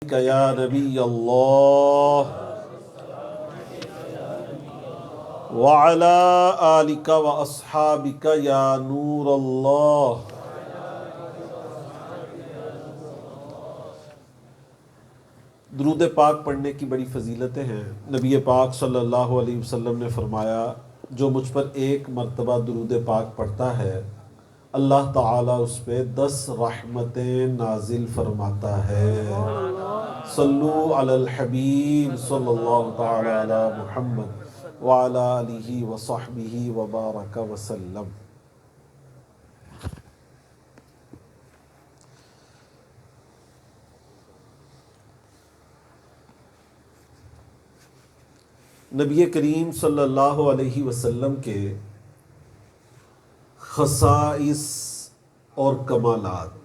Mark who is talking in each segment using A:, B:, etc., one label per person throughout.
A: یا نبی اللہ وعلی آلک و اصحابک یا نور اللہ۔ درود پاک پڑھنے کی بڑی فضیلتیں ہیں۔ نبی پاک صلی اللہ علیہ وسلم نے فرمایا، جو مجھ پر ایک مرتبہ درود پاک پڑھتا ہے اللہ تعالیٰ اس پہ 10 رحمتیں نازل فرماتا ہے۔ صلو علی الحبیب صلی اللہ تعالی علی محمد وعلی آلہ وصحبہ وبارک وسلم۔ نبی کریم صلی اللہ علیہ وسلم کے خصائص اور کمالات،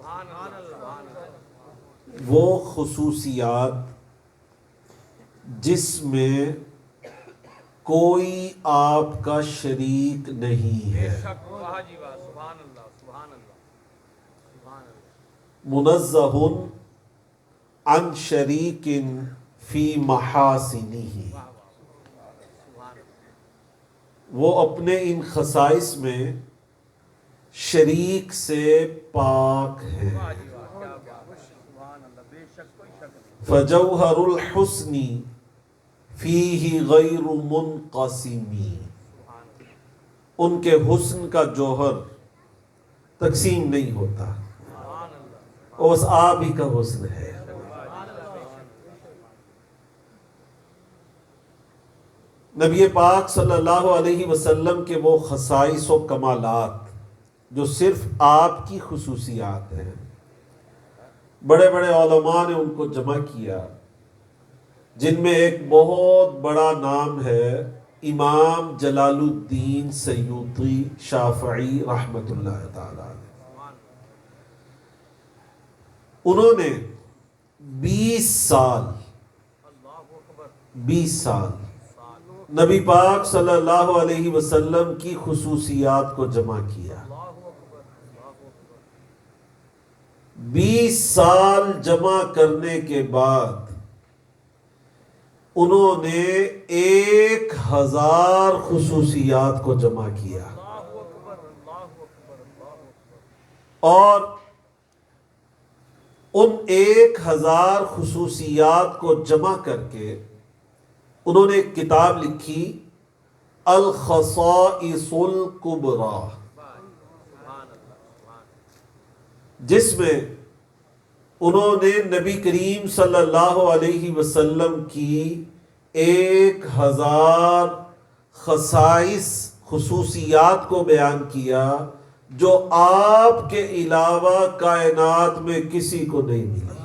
A: وہ خصوصیات جس میں کوئی آپ کا شریک نہیں ہے، منزہ عن شریک فی محاسنہ، وہ اپنے ان خصائص میں شریک سے پاک ہے۔ فجوہر الحسن فیہ غیر منقسم، ان کے حسن کا جوہر تقسیم نہیں ہوتا، بس آپ ہی کا حسن ہے۔ نبی پاک صلی اللہ علیہ وسلم کے وہ خصائص و کمالات جو صرف آپ کی خصوصیات ہیں، بڑے بڑے علماء نے ان کو جمع کیا، جن میں ایک بہت بڑا نام ہے امام جلال الدین سیوطی شافعی رحمۃ اللہ تعالی علیہ۔ انہوں نے 20 سال نبی پاک صلی اللہ علیہ وسلم کی خصوصیات کو جمع کیا۔ 20 سال جمع کرنے کے بعد انہوں نے 1000 خصوصیات کو جمع کیا، اور ان 1000 خصوصیات کو جمع کر کے انہوں نے ایک کتاب لکھی، الخصائص الکبریٰ، جس میں انہوں نے نبی کریم صلی اللہ علیہ وسلم کی 1000 خصائص خصوصیات کو بیان کیا جو آپ کے علاوہ کائنات میں کسی کو نہیں ملی۔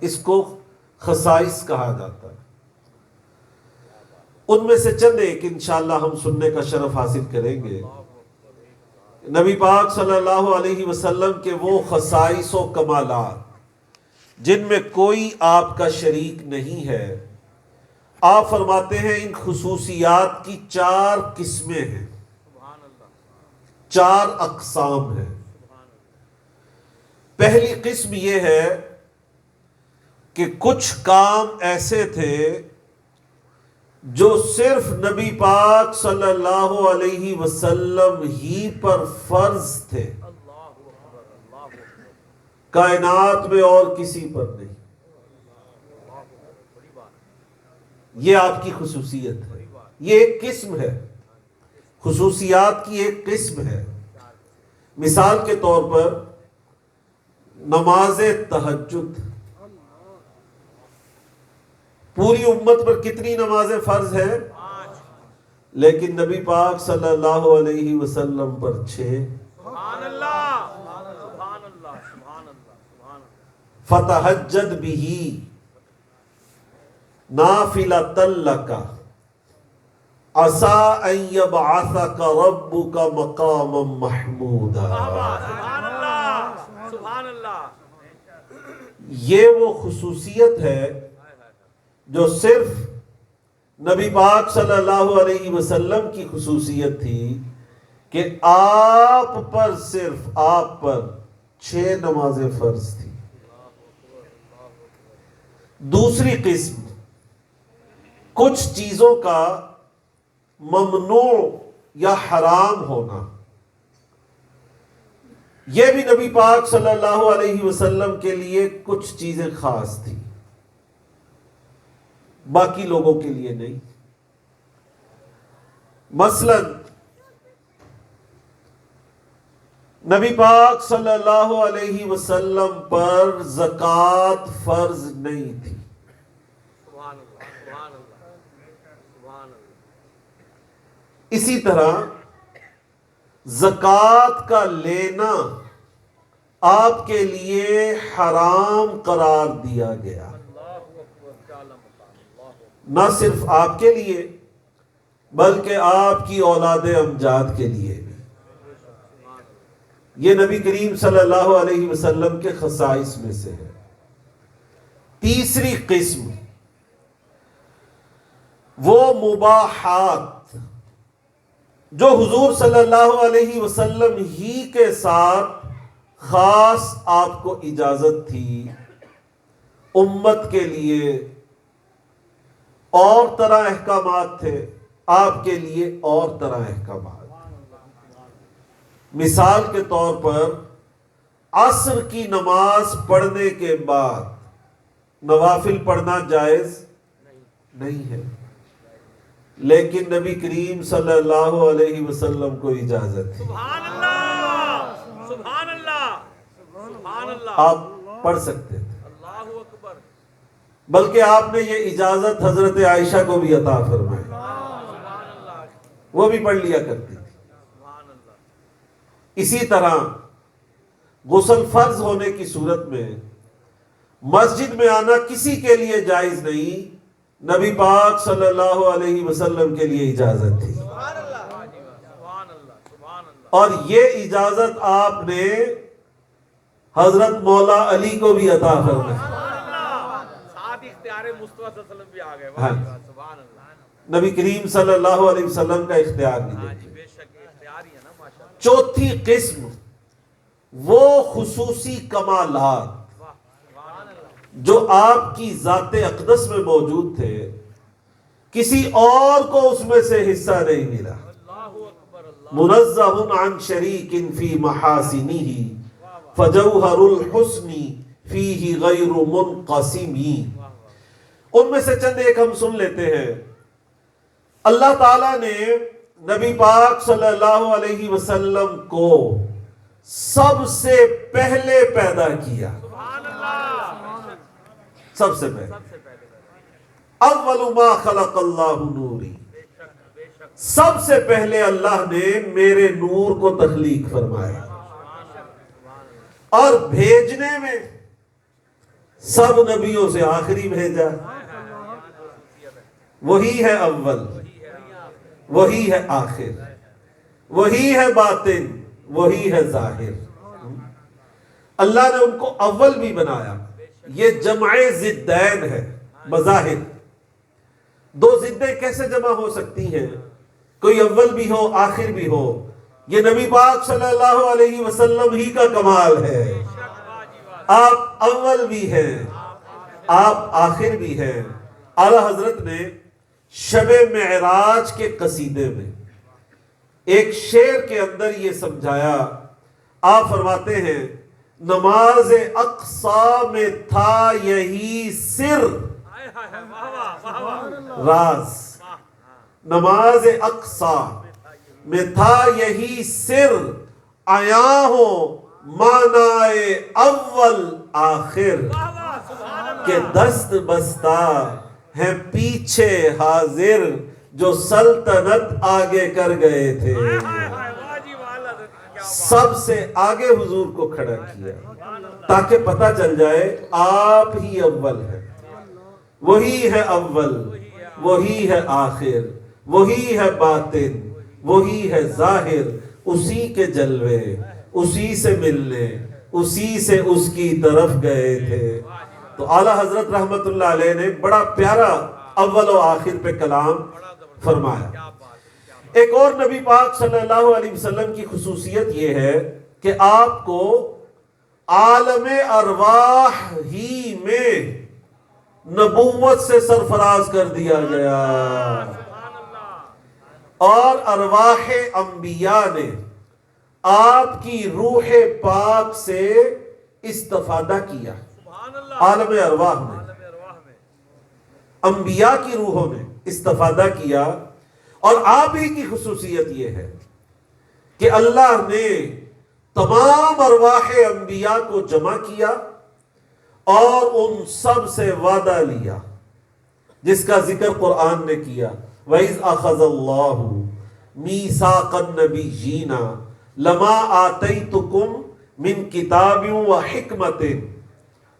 A: اس کو خصائص کہا جاتا ہے۔ ان میں سے چند ایک انشاءاللہ ہم سننے کا شرف حاصل کریں گے۔ نبی پاک صلی اللہ علیہ وسلم کے وہ خصائص و کمالات جن میں کوئی آپ کا شریک نہیں ہے۔ آپ فرماتے ہیں ان خصوصیات کی 4 قسمیں ہیں، 4 اقسام ہیں۔ پہلی قسم یہ ہے کہ کچھ کام ایسے تھے جو صرف نبی پاک صلی اللہ علیہ وسلم ہی پر فرض تھے، کائنات میں اور کسی پر نہیں۔ یہ آپ کی خصوصیت ہے، یہ ایک قسم ہے، خصوصیات کی ایک قسم ہے۔ مثال کے طور پر نماز تہجد، پوری امت پر کتنی نمازیں فرض ہیں؟ لیکن نبی پاک صلی اللہ علیہ وسلم پر 6۔ فتہجد بہ نافلۃ لک عسیٰ ان یبعثک ربک مقاما محمودا۔ یہ وہ خصوصیت ہے جو صرف نبی پاک صلی اللہ علیہ وسلم کی خصوصیت تھی کہ آپ پر صرف آپ پر 6 نمازیں فرض تھی۔ دوسری قسم، کچھ چیزوں کا ممنوع یا حرام ہونا، یہ بھی نبی پاک صلی اللہ علیہ وسلم کے لیے کچھ چیزیں خاص تھیں، باقی لوگوں کے لیے نہیں۔ مثلا نبی پاک صلی اللہ علیہ وسلم پر زکوٰۃ فرض نہیں تھی۔ اسی طرح زکوٰۃ کا لینا آپ کے لیے حرام قرار دیا گیا، نہ صرف آپ کے لیے بلکہ آپ کی اولاد امجاد کے لیے بھی۔ یہ نبی کریم صلی اللہ علیہ وسلم کے خصائص میں سے ہے۔ تیسری قسم، وہ مباحات جو حضور صلی اللہ علیہ وسلم ہی کے ساتھ خاص آپ کو اجازت تھی، امت کے لیے اور طرح احکامات تھے، آپ کے لیے اور طرح احکامات۔ مثال کے طور پر عصر کی نماز پڑھنے کے بعد نوافل پڑھنا جائز نہیں ہے، لیکن نبی کریم صلی اللہ علیہ وسلم کو اجازت ہے۔
B: سبحان اللہ، سبحان اللہ، سبحان اللہ،
A: آپ پڑھ سکتے تھے،
B: اللہ اکبر،
A: بلکہ آپ نے یہ اجازت حضرت عائشہ کو بھی عطا فرمائی، وہ بھی پڑھ لیا کرتی تھی۔ اسی طرح غسل فرض ہونے کی صورت میں مسجد میں آنا کسی کے لیے جائز نہیں، نبی پاک صلی اللہ علیہ وسلم کے لیے اجازت تھی، اور یہ اجازت آپ نے حضرت مولا علی کو بھی عطا فرمائی۔
B: ساتھ اختیار مصطفیٰ صلی اللہ علیہ وسلم بھی آ گئے۔ سبحان اللہ،
A: نبی کریم صلی اللہ علیہ وسلم کا اختیار بھی دیکھیں۔
B: بے شک اختیار ہی ہے نا، ماشاءاللہ۔
A: چوتھی قسم، وہ خصوصی کمالات جو آپ کی ذات اقدس میں موجود تھے، کسی اور کو اس میں سے حصہ نہیں ملا۔ منزہ عن شریک فی محاسنہ فجوہر الحسن فیہ غیر منقسم۔ ان میں سے چند ایک ہم سن لیتے ہیں۔ اللہ تعالیٰ نے نبی پاک صلی اللہ علیہ وسلم کو سب سے پہلے پیدا کیا، سب سے پہلے۔ اول ما خلق اللہ نوری، سب سے پہلے اللہ نے میرے نور کو تخلیق فرمایا، اور بھیجنے میں سب نبیوں سے آخری بھیجا۔ وہی ہے اول، وہی ہے آخر، وہی ہے باطن، وہی ہے ظاہر۔ اللہ نے ان کو اول بھی بنایا۔ یہ جمع ضدین ہے بظاہر۔ دو ضدیں کیسے جمع ہو سکتی ہیں؟ کوئی اول بھی ہو آخر بھی ہو۔ یہ نبی پاک صلی اللہ علیہ وسلم ہی کا کمال ہے۔ آپ اول بھی ہیں، آپ آخر بھی ہیں۔ اعلیٰ حضرت نے شب معراج کے قصیدے میں ایک شعر کے اندر یہ سمجھایا۔ آپ فرماتے ہیں، نماز اقصی میں تھا یہی سر راز، نماز اقصی میں تھا یہی سر، عیاں ہو معنی اول آخر، کہ دست بستہ ہے پیچھے حاضر، جو سلطنت آگے کر گئے تھے۔ سب سے آگے حضور کو کھڑا کیا تاکہ پتہ چل جائے آپ ہی اول ہیں۔ وہی ہے اول، وہی ہے آخر، وہی ہے باطن، وہی ہے ظاہر۔ اسی کے جلوے، اسی سے ملنے، اسی سے اس کی طرف گئے تھے۔ تو اعلیٰ حضرت رحمت اللہ علیہ نے بڑا پیارا اول و آخر پہ کلام فرمایا۔ ایک اور نبی پاک صلی اللہ علیہ وسلم کی خصوصیت یہ ہے کہ آپ کو عالم ارواح ہی میں نبوت سے سرفراز کر دیا گیا،
B: سبحان اللہ،
A: اور ارواح انبیاء نے آپ کی روح پاک سے استفادہ کیا
B: سبحان اللہ،
A: عالم ارواح میں۔
B: عالم ارواح میں،
A: انبیاء کی روحوں نے استفادہ کیا، اور آپ ہی کی خصوصیت یہ ہے کہ اللہ نے تمام ارواح انبیاء کو جمع کیا اور ان سب سے وعدہ لیا، جس کا ذکر قرآن نے کیا، وَإِذْ أَخَذَ اللَّهُ مِيثَاقَ النَّبِيِّينَ لَمَا آتَيْتُكُم مِّن كِتَابٍ وَحِكْمَةٍ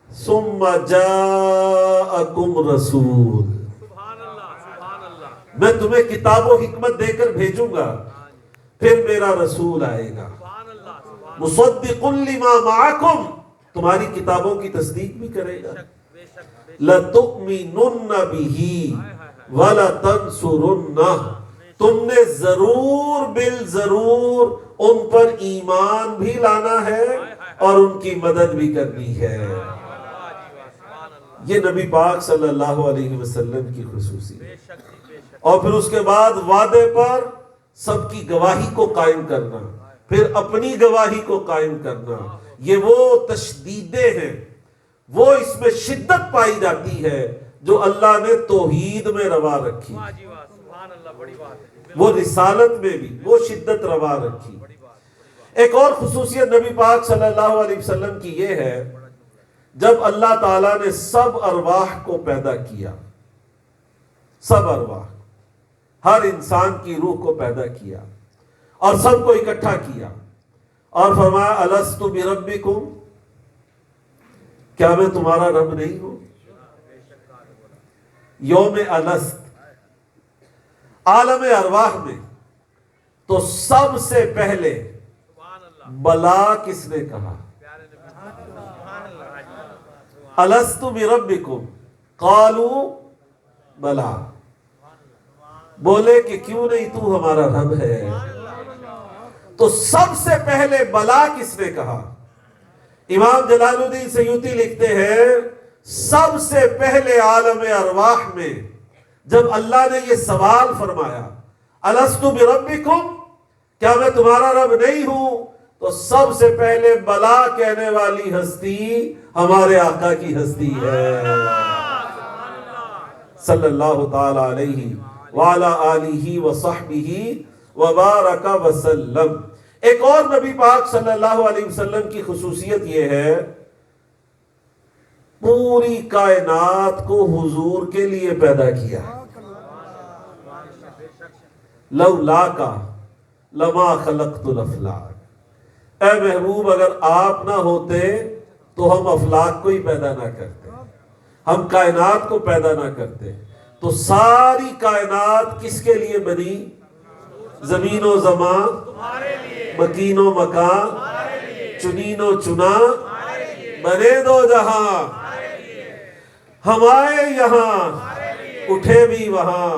A: ثُمَّ جَاءَكُمْ رَسُولٌ،
B: سبحان اللہ، سبحان اللہ،
A: میں تمہیں کتاب و حکمت دے کر بھیجوں گا، پھر میرا رسول آئے گا،
B: سبحان اللہ، سبحان
A: مصدق لما معکم، تمہاری کتابوں کی تصدیق بھی کرے گا،
B: اللہ، بے شک، بے شک،
A: لَتُؤْمِنُنَّ بِهِ وَلَتَنْصُرُنَّهُ، تم نے ضرور بالضرور ان پر ایمان بھی لانا ہے اور ان کی مدد بھی کرنی ہے۔
B: واہ جی واہ، سبحان اللہ،
A: یہ نبی پاک صلی اللہ علیہ وسلم کی خصوصی ہے۔
B: بے شک جی، بے شک،
A: اور پھر اس کے بعد وعدے پر سب کی گواہی کو قائم کرنا، پھر اپنی گواہی کو قائم کرنا، یہ وہ تشدیدیں ہیں، وہ اس میں شدت پائی جاتی ہے جو اللہ نے توحید میں روا رکھی،
B: واہ جی واہ، سبحان اللہ، بڑی بات ہے،
A: وہ رسالت میں بھی وہ شدت روا رکھی۔
B: بڑی بات،
A: ایک اور خصوصیت نبی پاک صلی اللہ علیہ وسلم کی یہ ہے، جب اللہ تعالیٰ نے سب ارواح کو پیدا کیا، سب ارواح، ہر انسان کی روح کو پیدا کیا اور سب کو اکٹھا کیا، اور فرمایا الست بربکم، کیا میں تمہارا رب نہیں ہوں؟ یوم الست، عالم ارواح میں تو سب سے پہلے
B: سبحان اللہ،
A: بلا کس نے کہا؟
B: پیارے نبی، سبحان اللہ،
A: الست بربکم قالوا بلا، بولے کہ کیوں نہیں تو ہمارا رب ہے؟ تو سب سے پہلے بلا کس نے کہا؟ امام جلال الدین سیوطی لکھتے ہیں سب سے پہلے عالم ارواح میں جب اللہ نے یہ سوال فرمایا الست بربکم، کیا میں تمہارا رب نہیں ہوں، تو سب سے پہلے بلا کہنے والی ہستی ہمارے آقا کی ہستی ہے صلی اللہ تعالی علیہ وعلا آلہ وصحبہ وبارک وسلم۔ ایک اور نبی پاک صلی اللہ علیہ وسلم کی خصوصیت یہ ہے، پوری کائنات کو حضور کے لیے پیدا کیا، لولاک لما خلقت الافلاک، اے محبوب اگر آپ نہ ہوتے تو ہم افلاک کو ہی پیدا نہ کرتے، ہم کائنات کو پیدا نہ کرتے۔ تو ساری کائنات کس کے لیے بنی؟ زمین و زمان، مکین و مکان، چنین و چنا، بنے دو جہاں، ہم آئے یہاں اٹھے بھی وہاں،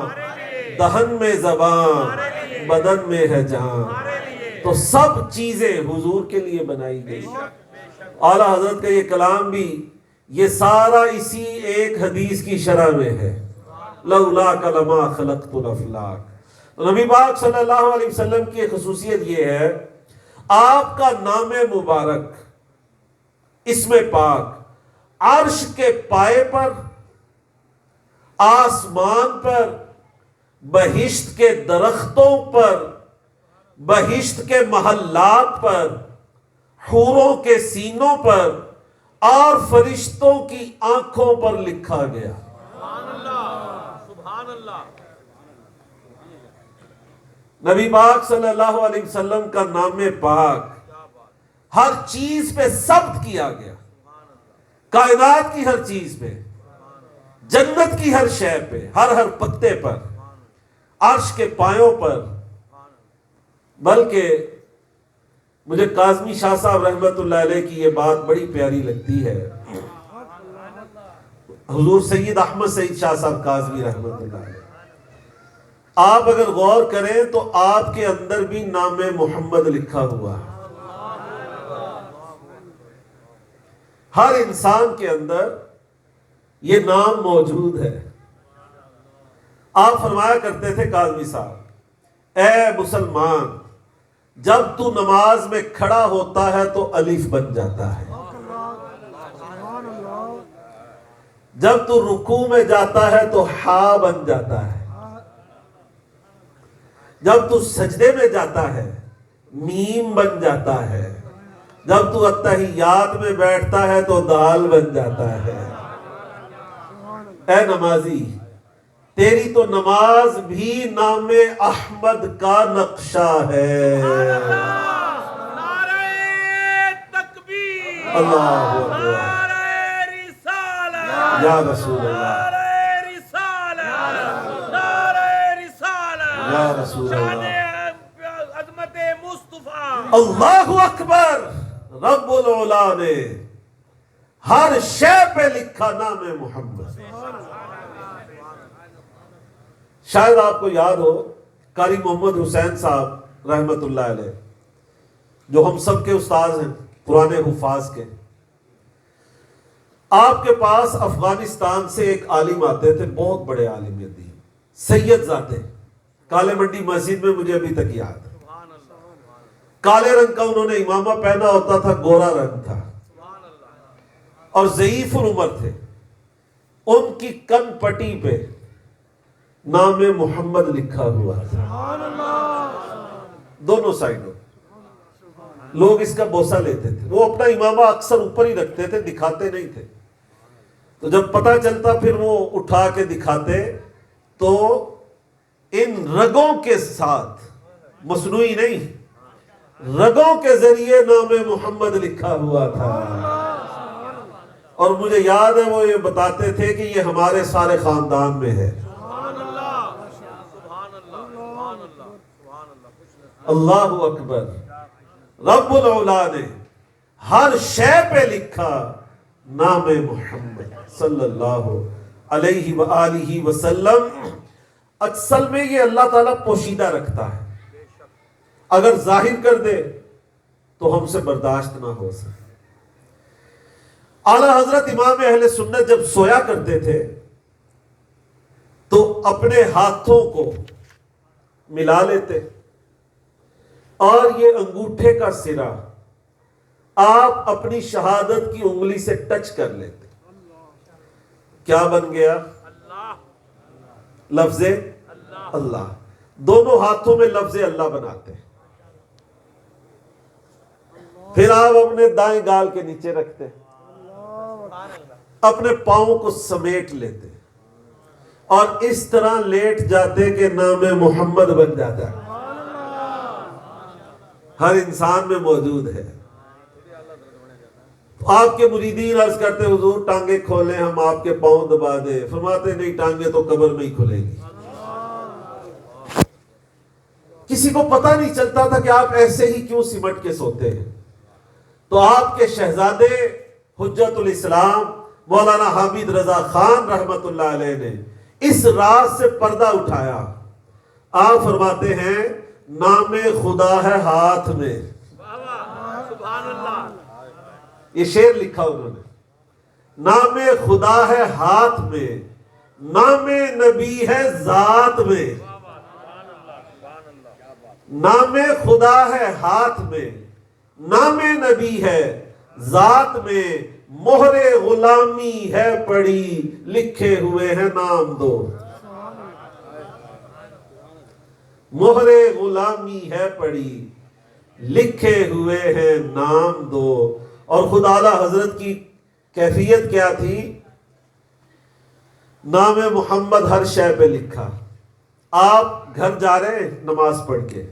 A: دہن میں زبان بدن میں ہے جان، تو سب چیزیں حضور کے لیے بنائی گئی۔ اعلیٰ حضرت کا یہ کلام بھی یہ سارا اسی ایک حدیث کی شرح میں ہے، لولاک لما خلقت الافلاک۔ نبی پاک صلی اللہ علیہ وسلم کی خصوصیت یہ ہے، آپ کا نام مبارک، اسم پاک، عرش کے پائے پر، آسمان پر، بہشت کے درختوں پر، بہشت کے محلات پر، حوروں کے سینوں پر اور فرشتوں کی آنکھوں پر لکھا گیا۔
B: سبحان اللہ، سبحان اللہ،
A: نبی پاک صلی اللہ علیہ وسلم کا نام پاک ہر چیز پہ ثبت کیا گیا، کائنات کی ہر چیز پہ، جنت کی ہر شے پہ، ہر پتے پر، عرش کے پایوں پر۔ بلکہ مجھے کاظمی شاہ صاحب رحمت اللہ علیہ کی یہ بات بڑی پیاری لگتی ہے، حضور سید احمد سعید شاہ صاحب کاظمی رحمت اللہ علیہ، آپ اگر غور کریں تو آپ کے اندر بھی نام محمد لکھا ہوا ہے۔ ہر انسان کے اندر یہ نام موجود ہے. آپ فرمایا کرتے تھے کاظمی صاحب، اے مسلمان، جب تو نماز میں کھڑا ہوتا ہے تو الف بن جاتا ہے، جب تو رکوع میں جاتا ہے تو ہا بن جاتا ہے، جب تو سجدے میں جاتا ہے میم بن جاتا ہے، جب تو اتحیات میں بیٹھتا ہے تو دال بن جاتا ہے. اے نمازی، تیری تو نماز بھی نام احمد کا نقشہ ہے.
B: نعرہ تکبیر،
A: اللہ اکبر،
B: نعرہ رسالت،
A: یا رسول اللہ،
B: نعرہ رسالت، نعرہ رسالت،
A: یا رسول
B: شان
A: اللہ.
B: عظمت مصطفیٰ.
A: اللہ اکبر. رب العلا نے ہر شے پہ لکھا نام محمد. شاید آپ کو یاد ہو قاری محمد حسین صاحب رحمت اللہ علیہ، جو ہم سب کے استاذ ہیں، پرانے حفاظ کے. آپ کے پاس افغانستان سے ایک عالم آتے تھے، بہت بڑے عالم دین، سید ذاتے، کالے منڈی مسجد میں، مجھے ابھی تک یاد ہے. کالے رنگ کا انہوں نے امامہ پہنا ہوتا تھا، گورا رنگ تھا، اور ضعیف العمر تھے. ان کی کن پٹی پہ نام محمد لکھا ہوا تھا، دونوں سائڈوں. لوگ اس کا بوسہ لیتے تھے. وہ اپنا امامہ اکثر اوپر ہی رکھتے تھے، دکھاتے نہیں تھے. تو جب پتہ چلتا پھر وہ اٹھا کے دکھاتے، تو ان رگوں کے ساتھ، مصنوعی نہیں، رگوں کے ذریعے نام محمد لکھا ہوا تھا. اور مجھے یاد ہے وہ یہ بتاتے تھے کہ یہ ہمارے سارے خاندان میں ہے. اللہ اکبر. رب العلا نے ہر شے پہ لکھا نام محمد صلی اللہ علیہ وآلہ وسلم. اصل میں یہ اللہ تعالیٰ پوشیدہ رکھتا ہے، اگر ظاہر کر دے تو ہم سے برداشت نہ ہو سکے. اعلیٰ حضرت امام اہل سنت جب سویا کرتے تھے تو اپنے ہاتھوں کو ملا لیتے، اور یہ انگوٹھے کا سرا آپ اپنی شہادت کی انگلی سے ٹچ کر لیتے. کیا بن گیا؟ لفظ اللہ. دونوں ہاتھوں میں لفظ اللہ بناتے، پھر آپ اپنے دائیں گال کے نیچے رکھتے، اپنے پاؤں کو سمیٹ لیتے، اور اس طرح لیٹ جاتے کہ نام محمد بن جاتا ہے. ہر انسان میں موجود ہے. آپ کے مریدین عرض کرتے، حضور ٹانگیں کھولیں، ہم آپ کے پاؤں دبا دیں. فرماتے نہیں، ٹانگیں تو قبر میں ہی کھلے گی. کسی کو پتہ نہیں چلتا تھا کہ آپ ایسے ہی کیوں سمٹ کے سوتے ہیں. تو آپ کے شہزادے حجت الاسلام مولانا حامد رضا خان رحمت اللہ علیہ نے اس راز سے پردہ اٹھایا. آپ فرماتے ہیں نام خدا ہے ہاتھ میں.
B: سبحان اللہ.
A: یہ شعر لکھا انہوں نے. نام خدا ہے ہاتھ میں، نام نبی ہے ذات میں. نام خدا ہے ہاتھ میں، نام نبی ہے ذات میں. مہر غلامی ہے پڑی، لکھے ہوئے ہیں نام دو. مہر غلامی ہے پڑی، لکھے ہوئے ہیں نام دو. اور خدا اعلیٰ حضرت کی کیفیت کیا تھی؟ نام محمد ہر شے پہ لکھا. آپ گھر جا رہے ہیں نماز پڑھ کے،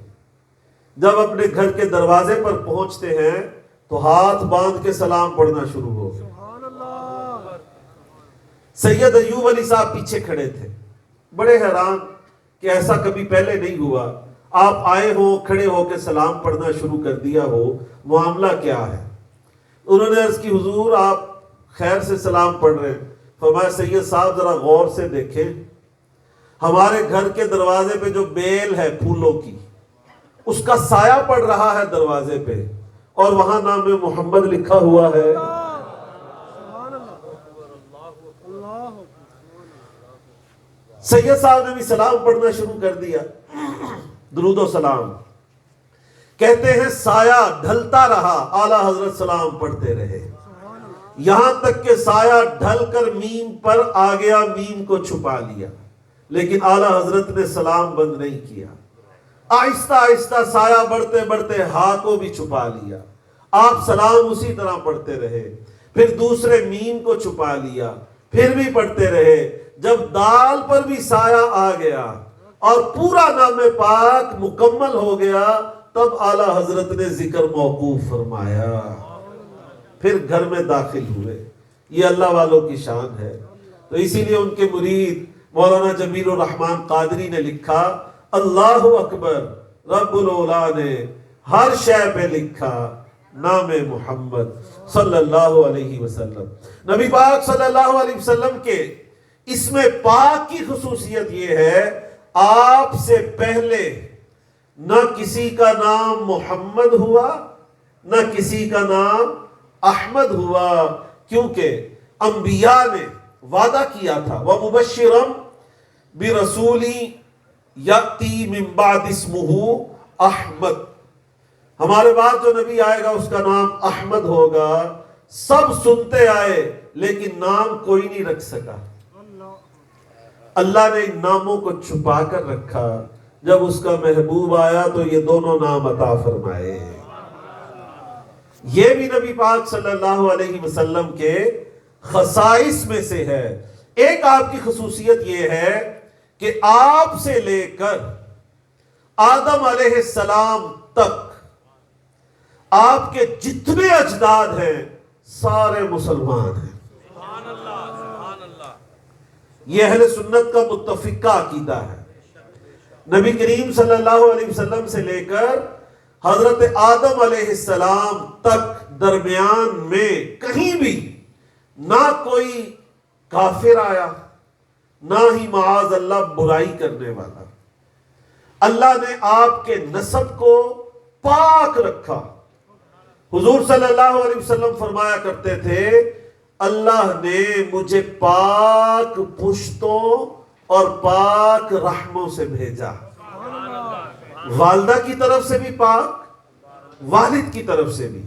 A: جب اپنے گھر کے دروازے پر پہنچتے ہیں تو ہاتھ باندھ کے سلام پڑھنا شروع ہو گئے. سید ایوب علی صاحب پیچھے کھڑے تھے، بڑے حیران کہ ایسا کبھی پہلے نہیں ہوا. آپ آئے ہو، کھڑے ہو کے سلام پڑھنا شروع کر دیا ہو، معاملہ کیا ہے؟ انہوں نے عرض کی حضور آپ خیر سے سلام پڑھ رہے ہیں. فرمایا سید صاحب ذرا غور سے دیکھیں، ہمارے گھر کے دروازے پہ جو بیل ہے پھولوں کی، اس کا سایہ پڑ رہا ہے دروازے پہ، اور وہاں نام محمد لکھا ہوا ہے. سید صاحب نے بھی سلام پڑھنا شروع کر دیا، درود و سلام. کہتے ہیں سایہ ڈھلتا رہا، اعلیٰ حضرت سلام پڑھتے رہے، یہاں تک کہ سایہ ڈھل کر میم پر آ گیا، میم کو چھپا لیا، لیکن اعلیٰ حضرت نے سلام بند نہیں کیا. آہستہ آہستہ سایہ بڑھتے بڑھتے ہا کو بھی چھپا لیا، آپ سلام اسی طرح پڑھتے رہے. پھر دوسرے میم کو چھپا لیا، پھر بھی پڑھتے رہے. جب دال پر بھی سایہ آ گیا اور پورا نام پاک مکمل ہو گیا، تب اعلیٰ حضرت نے ذکر موقوف فرمایا، پھر گھر میں داخل ہوئے. یہ اللہ والوں کی شان ہے. تو اسی لیے ان کے مرید مولانا جمیل الرحمن قادری نے لکھا، اللہ اکبر رب العلا نے ہر شے پہ لکھا نام محمد صلی اللہ علیہ وسلم. نبی پاک صلی اللہ علیہ وسلم کے اسم پاک کی خصوصیت یہ ہے، آپ سے پہلے نہ کسی کا نام محمد ہوا، نہ کسی کا نام احمد ہوا، کیونکہ انبیاء نے وعدہ کیا تھا وَمُبَشِّرًا بِرَسُولٍ یَأْتِی مِن بَعْدِ اسْمُهُ احمد، ہمارے بعد جو نبی آئے گا اس کا نام احمد ہوگا. سب سنتے آئے لیکن نام کوئی نہیں رکھ سکا. اللہ نے ان ناموں کو چھپا کر رکھا، جب اس کا محبوب آیا تو یہ دونوں نام عطا فرمائے. یہ بھی نبی پاک صلی اللہ علیہ وسلم کے خصائص میں سے ہے. ایک آپ کی خصوصیت یہ ہے کہ آپ سے لے کر آدم علیہ السلام تک آپ کے جتنے اجداد ہیں سارے مسلمان ہیں. یہ اہل سنت کا متفقہ عقیدہ ہے. نبی کریم صلی اللہ علیہ وسلم سے لے کر حضرت آدم علیہ السلام تک درمیان میں کہیں بھی نہ کوئی کافر آیا، نہ ہی معاذ اللہ برائی کرنے والا. اللہ نے آپ کے نسب کو پاک رکھا. حضور صلی اللہ علیہ وسلم فرمایا کرتے تھے، اللہ نے مجھے پاک پشتوں اور پاک رحموں سے بھیجا. والدہ کی طرف سے بھی پاک، والد کی طرف سے بھی،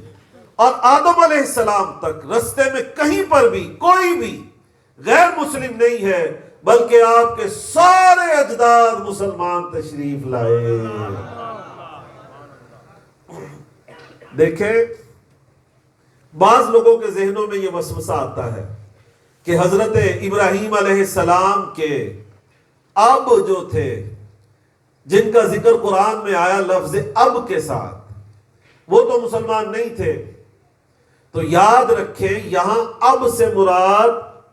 A: اور آدم علیہ السلام تک رستے میں کہیں پر بھی کوئی بھی غیر مسلم نہیں ہے، بلکہ آپ کے سارے اجداد مسلمان تشریف لائے. دیکھیں، بعض لوگوں کے ذہنوں میں یہ وسوسہ آتا ہے کہ حضرت ابراہیم علیہ السلام کے اب جو تھے، جن کا ذکر قرآن میں آیا لفظ اب کے ساتھ، وہ تو مسلمان نہیں تھے. تو یاد رکھیں، یہاں اب سے مراد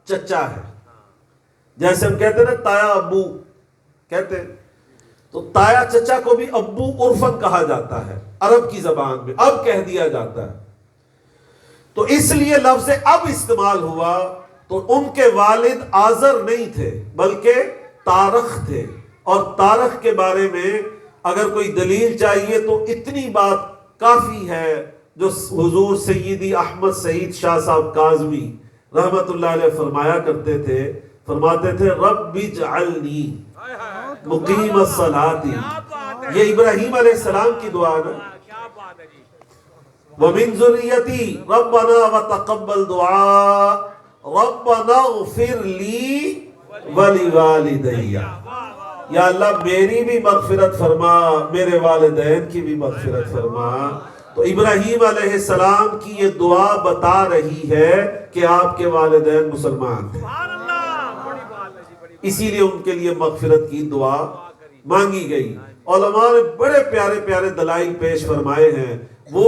A: چچا ہے. جیسے ہم کہتے ہیں نا تایا ابو کہتے ہیں، تو تایا چچا کو بھی ابو عرفاً کہا جاتا ہے، عرب کی زبان میں اب کہہ دیا جاتا ہے. تو اس لیے لفظ اب استعمال ہوا. تو ان کے والد آزر نہیں تھے بلکہ تارخ تھے، اور تارخ کے بارے میں اگر کوئی دلیل چاہیے تو اتنی بات کافی ہے جو حضور سیدی احمد سعید شاہ صاحب کاظمی رحمت اللہ علیہ فرمایا کرتے تھے. فرماتے تھے رب اجعلنی مقیم الصلاۃ. یہ ابراہیم علیہ السلام کی دعا ہے. وَمِن ذُرِّيَّتِي رَبَّنَا وَتَقَبَّلْ دُعَاء رَبَّنَا اغْفِرْ لِي وَلِوَالِدَيَّ. یا اللہ میری بھی مغفرت فرما، میرے والدین کی بھی مغفرت فرما. تو ابراہیم علیہ السلام کی یہ دعا بتا رہی ہے کہ آپ کے والدین مسلمان تھے، اسی لیے ان کے لیے مغفرت کی دعا مانگی گئی. علماء نے بڑے پیارے پیارے دلائل پیش فرمائے ہیں. وہ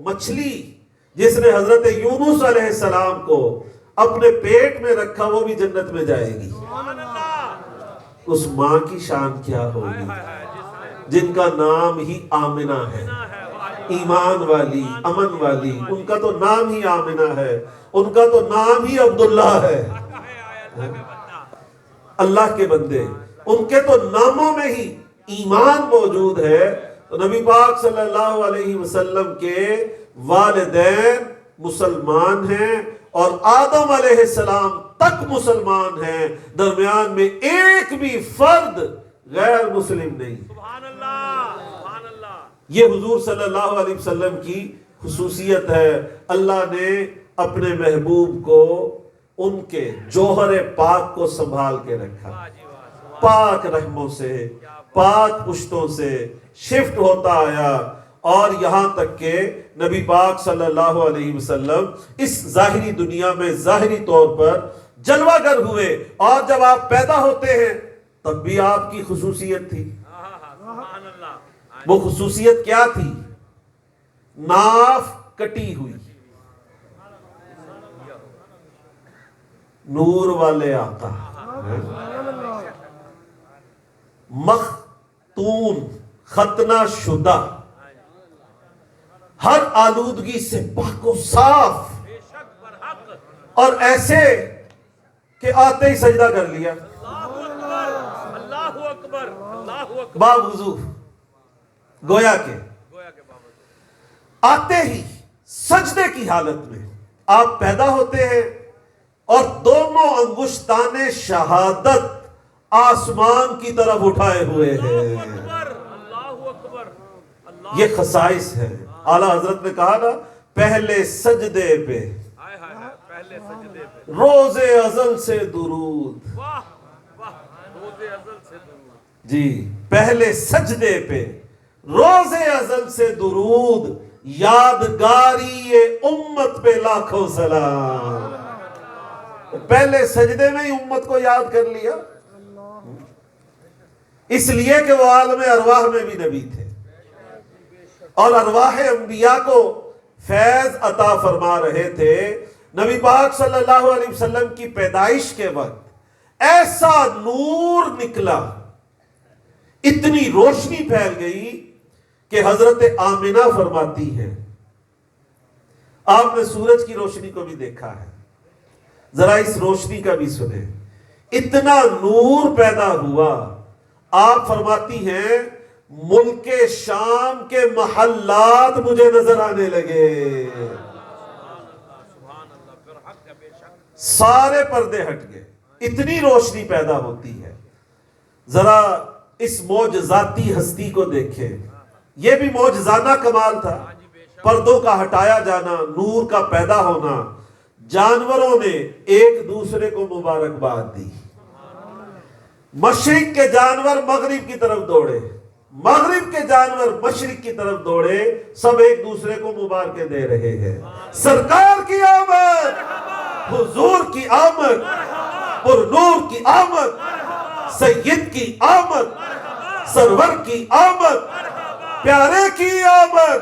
A: مچھلی جس نے حضرت یونس علیہ السلام کو اپنے پیٹ میں رکھا، وہ بھی جنت میں جائے گی. اس ماں کی شان کیا ہوگی جن کا نام ہی آمنہ ہے، ایمان والی، امن والی. ان کا تو نام ہی آمنہ ہے، ان کا تو نام ہی عبداللہ ہے. اللہ کے بندے، ان کے تو ناموں میں ہی ایمان موجود ہے. تو نبی پاک صلی اللہ علیہ وسلم کے والدین مسلمان ہیں، اور آدم علیہ السلام تک مسلمان ہیں، درمیان میں ایک بھی فرد غیر مسلم نہیں۔
B: سبحان اللہ، سبحان اللہ۔
A: یہ حضور صلی اللہ علیہ وسلم کی خصوصیت ہے۔ اللہ نے اپنے محبوب کو ان کے جوہر پاک کو سنبھال کے رکھا،
B: واہ جی واہ، سبحان
A: پاک رحموں سے، پاک پشتوں سے شفٹ ہوتا آیا، اور یہاں تک کہ نبی پاک صلی اللہ علیہ وسلم اس ظاہری دنیا میں ظاہری طور پر جلوہ گر ہوئے، اور جب آپ پیدا ہوتے ہیں تب بھی آپ کی خصوصیت تھی۔
B: سبحان اللہ۔
A: وہ خصوصیت کیا تھی؟ ناف کٹی ہوئی، نور والے آقا، مختون، ختنہ شدہ، ہر آلودگی سے پاک و صاف،
B: بے شک برحق۔
A: اور ایسے کہ آتے ہی سجدہ کر لیا
B: اللہ اکبر، اللہ اکبر، اللہ اکبر۔
A: باوضو، گویا کہ
B: گویا کہ بابا
A: آتے ہی سجدے کی حالت میں آپ پیدا ہوتے ہیں، اور دونوں انگشتان شہادت آسمان کی طرف اٹھائے ہوئے ہیں۔
B: اللہ اکبر، اللہ اکبر، اللہ۔
A: یہ خصائص ہے۔ اعلیٰ حضرت نے کہا نا، پہلے سجدے پہ
B: ہائے ہائے ہائے، پہلے سجدے پہ،
A: روز ازل سے درود۔
B: واہ واہ، روز ازل سے درود۔
A: جی، پہلے سجدے پہ روز ازل سے درود، یادگاری امت پہ لاکھوں سلام۔ پہلے سجدے میں ہی امت کو یاد کر لیا، اس لیے کہ وہ عالم ارواح میں بھی نبی تھے، اور ارواح انبیاء کو فیض عطا فرما رہے تھے۔ نبی پاک صلی اللہ علیہ وسلم کی پیدائش کے وقت ایسا نور نکلا، اتنی روشنی پھیل گئی کہ حضرت آمنہ فرماتی ہے، آپ نے سورج کی روشنی کو بھی دیکھا ہے، ذرا اس روشنی کا بھی سنیں، اتنا نور پیدا ہوا، آپ فرماتی ہیں ملک شام کے محلات مجھے نظر آنے لگے،
B: سبحان اللہ، برحق ہے، بے شک۔
A: سارے پردے ہٹ گئے، اتنی روشنی پیدا ہوتی ہے۔ ذرا اس معجزاتی ہستی کو دیکھیں، یہ بھی معجزانہ کمال تھا، پردوں کا ہٹایا جانا، نور کا پیدا ہونا۔ جانوروں نے ایک دوسرے کو مبارکباد دی، مشرق کے جانور مغرب کی طرف دوڑے، مغرب کے جانور مشرق کی طرف دوڑے، سب ایک دوسرے کو مبارکیں دے رہے ہیں۔ سرکار کی آمد، حضور کی آمد، پر نور کی آمد، سید کی آمد، سرور کی آمد، پیارے کی آمد۔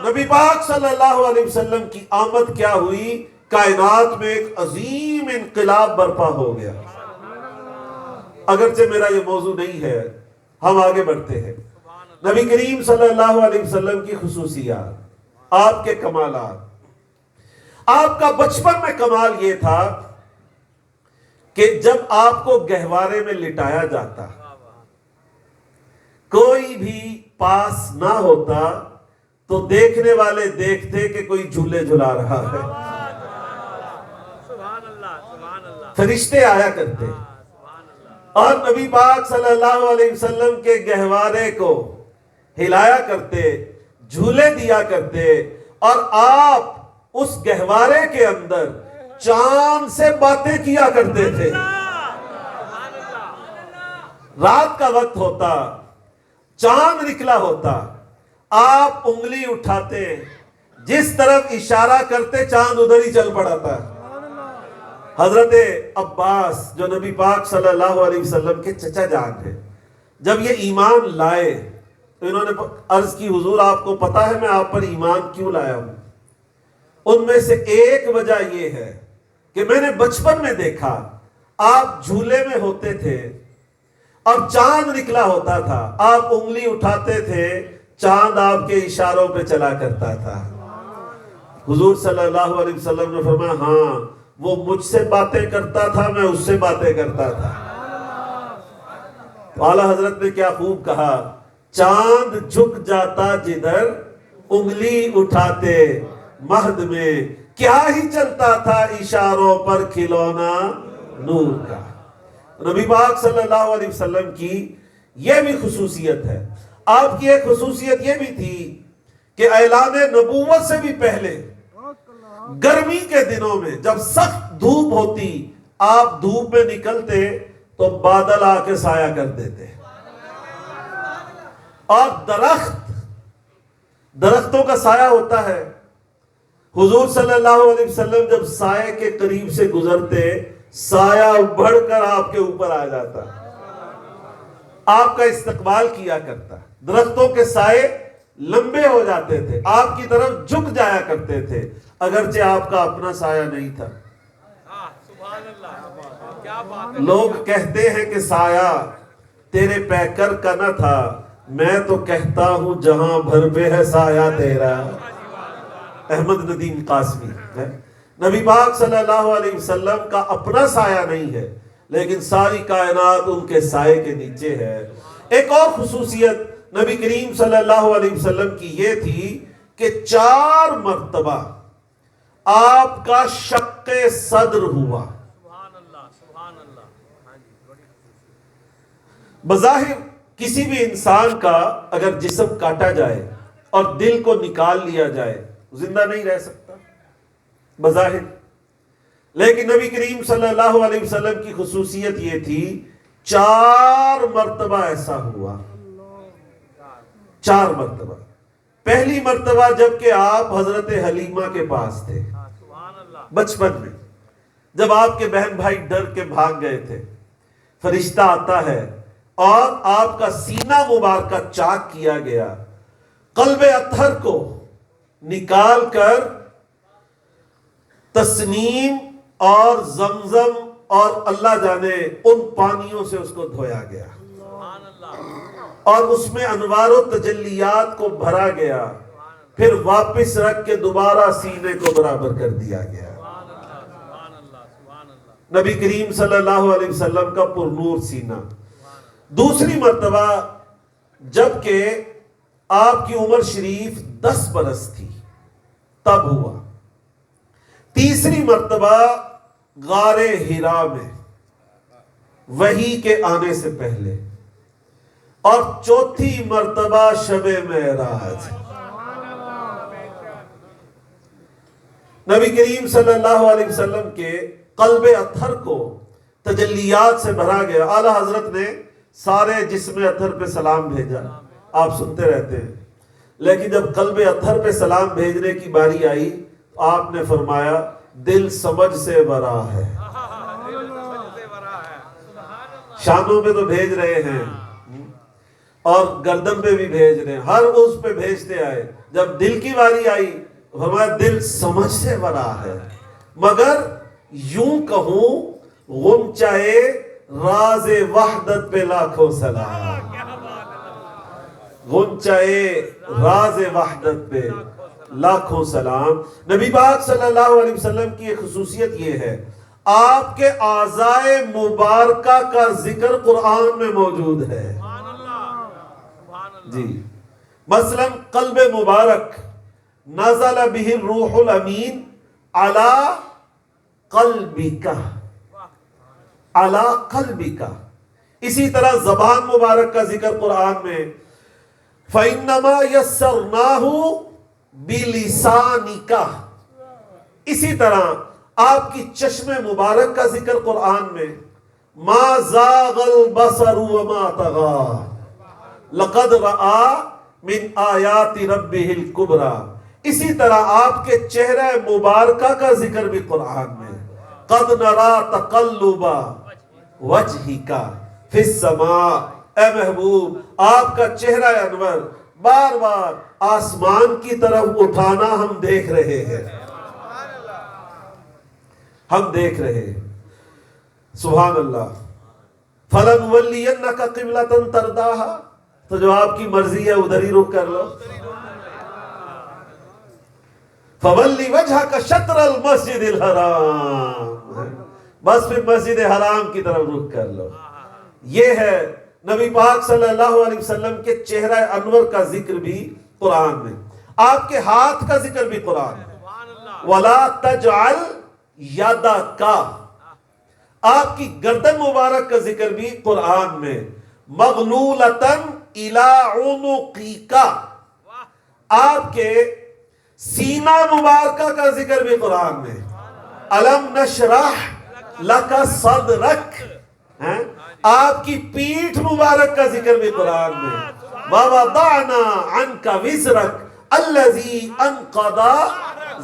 A: نبی پاک صلی اللہ علیہ وسلم کی آمد کیا ہوئی؟ کائنات میں ایک عظیم انقلاب برپا ہو گیا۔ اگرچہ میرا یہ موضوع نہیں ہے، ہم آگے بڑھتے ہیں۔ نبی کریم صلی اللہ علیہ وسلم کی خصوصیات، آپ کے کمالات۔ آپ کا بچپن میں کمال یہ تھا کہ جب آپ کو گہوارے میں لٹایا جاتا، کوئی بھی پاس نہ ہوتا تو دیکھنے والے دیکھتے کہ کوئی جھولے جھلا رہا ہے۔
B: سبحان اللہ، سبحان اللہ،
A: فرشتے آیا کرتے،
B: سبحان اللہ۔
A: اور نبی پاک صلی اللہ علیہ وسلم کے گہوارے کو ہلایا کرتے، جھولے دیا کرتے، اور آپ اس گہوارے کے اندر چاند سے باتیں کیا کرتے تھے۔
B: سبحان اللہ،
A: رات کا وقت ہوتا، چاند نکلا ہوتا، آپ انگلی اٹھاتے، جس طرف اشارہ کرتے چاند ادھر ہی چل پڑا تھا۔ حضرت عباس جو نبی پاک صلی اللہ علیہ وسلم کے چچا جان ہیں، جب یہ ایمان لائے تو انہوں نے عرض کی، حضور آپ کو پتا ہے میں آپ پر ایمان کیوں لایا ہوں؟ ان میں سے ایک وجہ یہ ہے کہ میں نے بچپن میں دیکھا آپ جھولے میں ہوتے تھے اور چاند نکلا ہوتا تھا، آپ انگلی اٹھاتے تھے، چاند آپ کے اشاروں پہ چلا کرتا تھا۔ حضور صلی اللہ علیہ وسلم نے فرمایا، ہاں وہ مجھ سے باتیں کرتا تھا، میں اس سے باتیں کرتا تھا۔ اعلیٰ حضرت نے کیا خوب کہا، چاند جھک جاتا جدھر انگلی اٹھاتے، مہد میں کیا ہی چلتا تھا اشاروں پر کھلونا نور کا۔ نبی پاک صلی اللہ علیہ وسلم کی یہ بھی خصوصیت ہے۔ آپ کی ایک خصوصیت یہ بھی تھی کہ اعلان نبوت سے بھی پہلے گرمی کے دنوں میں جب سخت دھوپ ہوتی، آپ دھوپ میں نکلتے تو بادل آ کے سایہ کر دیتے، اور درختوں کا سایہ ہوتا ہے۔ حضور صلی اللہ علیہ وسلم جب سائے کے قریب سے گزرتے، سایہ بڑھ کر آپ کے اوپر آ جاتا، آپ کا استقبال کیا کرتا، درختوں کے سائے لمبے ہو جاتے تھے، آپ کی طرف جھک جایا کرتے تھے، اگرچہ آپ کا اپنا سایہ نہیں تھا۔
B: سبحان اللہ، کیا بات ہے۔
A: لوگ کہتے ہیں کہ سایہ تیرے پیکر کا نہ تھا، میں تو کہتا ہوں جہاں بھر پہ ہے سایہ تیرا۔ احمد ندیم قاسمی ہے۔ نبی پاک صلی اللہ علیہ وسلم کا اپنا سایہ نہیں ہے، لیکن ساری کائنات ان کے سائے کے نیچے ہے۔ ایک اور خصوصیت نبی کریم صلی اللہ علیہ وسلم کی یہ تھی کہ 4 مرتبہ آپ کا شق صدر ہوا۔
B: سبحان اللہ، سبحان اللہ۔ ہاں جی، بڑی
A: بظاہر کسی بھی انسان کا اگر جسم کاٹا جائے اور دل کو نکال لیا جائے، زندہ نہیں رہ سکتا بظاہر، لیکن نبی کریم صلی اللہ علیہ وسلم کی خصوصیت یہ تھی 4 مرتبہ ایسا ہوا، 4 مرتبہ۔ پہلی مرتبہ جب کہ آپ حضرت حلیمہ کے پاس تھے،
B: سبحان اللہ۔
A: بچپن میں، جب آپ کے بہن بھائی ڈر کے بھاگ گئے تھے، فرشتہ آتا ہے اور آپ کا سینہ مبارکہ چاک کیا گیا، قلب اطہر کو نکال کر تسنیم اور زمزم اور اللہ جانے ان پانیوں سے اس کو دھویا گیا،
B: سبحان اللہ،
A: اور اس میں انوار و تجلیات کو بھرا گیا، پھر واپس رکھ کے دوبارہ سینے کو برابر کر دیا گیا۔
B: سبحان اللہ، سبحان اللہ، سبحان اللہ۔
A: نبی کریم صلی اللہ علیہ وسلم کا پرنور سینہ۔ دوسری مرتبہ جب کہ آپ کی عمر شریف 10 برس تھی تب ہوا۔ تیسری مرتبہ غار حرا میں وحی کے آنے سے پہلے، اور چوتھی مرتبہ شب معراج۔ نبی کریم صلی اللہ علیہ وسلم کے قلب اطہر کو تجلیات سے بھرا گیا۔ اعلیٰ حضرت نے سارے جسم اطہر پہ سلام بھیجا، آپ سنتے رہتے ہیں، لیکن جب قلب اطہر پہ سلام بھیجنے کی باری آئی تو آپ نے فرمایا دل سمجھ سے بھرا ہے۔ شانوں پہ تو بھیج رہے ہیں اور گردن پہ بھی بھیج رہے ہیں، ہر اس پہ بھیجتے آئے، جب دل کی باری آئی فرمایا دل سمجھ سے بھرا ہے۔ مگر یوں کہوں غنچۂ راز وحدت پہ لاکھوں سلام، غنچۂ راز وحدت پہ لاکھوں سلام۔ نبی پاک صلی اللہ علیہ وسلم کی ایک خصوصیت یہ ہے، آپ کے اعضائے مبارکہ کا ذکر قرآن میں موجود ہے۔
B: سبحان اللہ، سبحان اللہ۔
A: جی، مثلا قلب مبارک نزل به الروح الامین علی قلبک، علی قلبک۔ اسی طرح زبان مبارک کا ذکر قرآن میں فَإِنَّمَا يَسَّرْنَاهُ بِلِسَانِكَ۔ اسی طرح آپ کی چشم مبارک کا ذکر قرآن میں مَا زَاغَ الْبَصَرُ وَمَا طَغَىٰ لَقَدْ رَآ مِنْ آیَاتِ رَبِّهِ الْكُبْرَىٰ۔ اسی طرح آپ کے چہرہ مبارکہ کا ذکر بھی قرآن میں قَدْ نَرَا تَقَلُّبَ وَجْهِكَ فِي السَّمَاءِ۔ اے محبوب، آپ کا چہرہ انور بار بار آسمان کی طرف اٹھانا ہم دیکھ رہے ہیں، ہم دیکھ رہے ہیں۔ سبحان اللہ۔ فَلَنُوَلِّيَنَّكَ قِبْلَةً تَرْضَاهَا، تو جو آپ کی مرضی ہے ادھر ہی رخ کر لو۔ فَوَلِّ وَجْهَكَ شَطْرَ الْمَسْجِدِ الْحَرَامِ، بس پھر مسجد حرام کی طرف رخ کر لو۔ یہ ہے نبی پاک صلی اللہ علیہ وسلم کے چہرہ انور کا ذکر بھی قرآن میں، آپ کے ہاتھ کا ذکر بھی قرآن میں۔
B: سبحان اللہ۔
A: ولا تجعل یدکا، آپ کی گردن مبارک کا ذکر بھی قرآن میں، مغلولتن الی عنقک، آپ کے سینہ مبارکہ کا ذکر بھی قرآن میں، الم نشرح لک صدرک، آپ کی پیٹھ مبارک کا ذکر بھی قرآن میں، ووضعنا عنک وزرک الذی انقض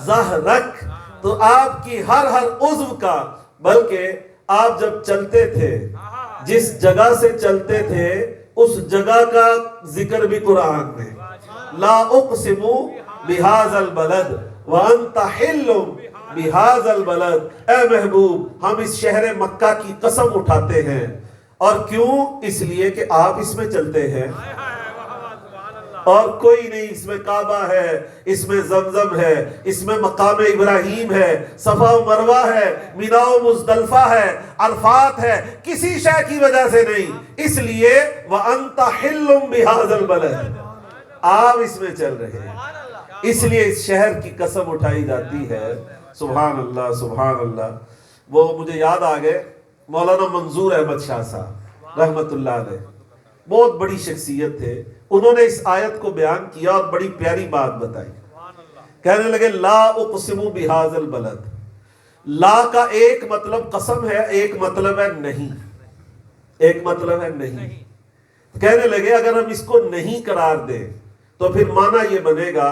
A: ظہرک، تو آپ کی ہر عضو کا، بلکہ آپ جب چلتے تھے جس جگہ سے چلتے تھے اس جگہ کا ذکر بھی قرآن میں، لا اقسم بہذا البلد وانت حل بہذا البلد، اے محبوب ہم اس شہر مکہ کی قسم اٹھاتے ہیں، اور کیوں؟ اس لیے کہ آپ اس میں چلتے ہیں، اور کوئی نہیں، اس میں کعبہ ہے، اس میں زمزم ہے، اس میں مقام ابراہیم ہے، صفا و مروہ ہے، مینا و مزدلفہ ہے، عرفات ہے، کسی شے کی وجہ سے نہیں، اس لیے وَأَنْتَ حِلٌّ بِهَذَا الْبَلَدِ، آپ اس میں چل رہے ہیں، اس لیے اس شہر کی قسم اٹھائی جاتی ہے۔ سبحان اللہ سبحان اللہ۔ وہ مجھے یاد آ گئے مولانا منظور احمد شاہ صاحب رحمت اللہ علیہ، بہت بڑی شخصیت تھے، انہوں نے اس آیت کو بیان کیا اور بڑی پیاری بات بتائی، کہنے لگے لا اقسم بہذا البلد، لا کا ایک مطلب قسم ہے، ایک مطلب ہے نہیں، ایک مطلب ہے نہیں، کہنے لگے اگر ہم اس کو نہیں قرار دیں تو پھر معنی یہ بنے گا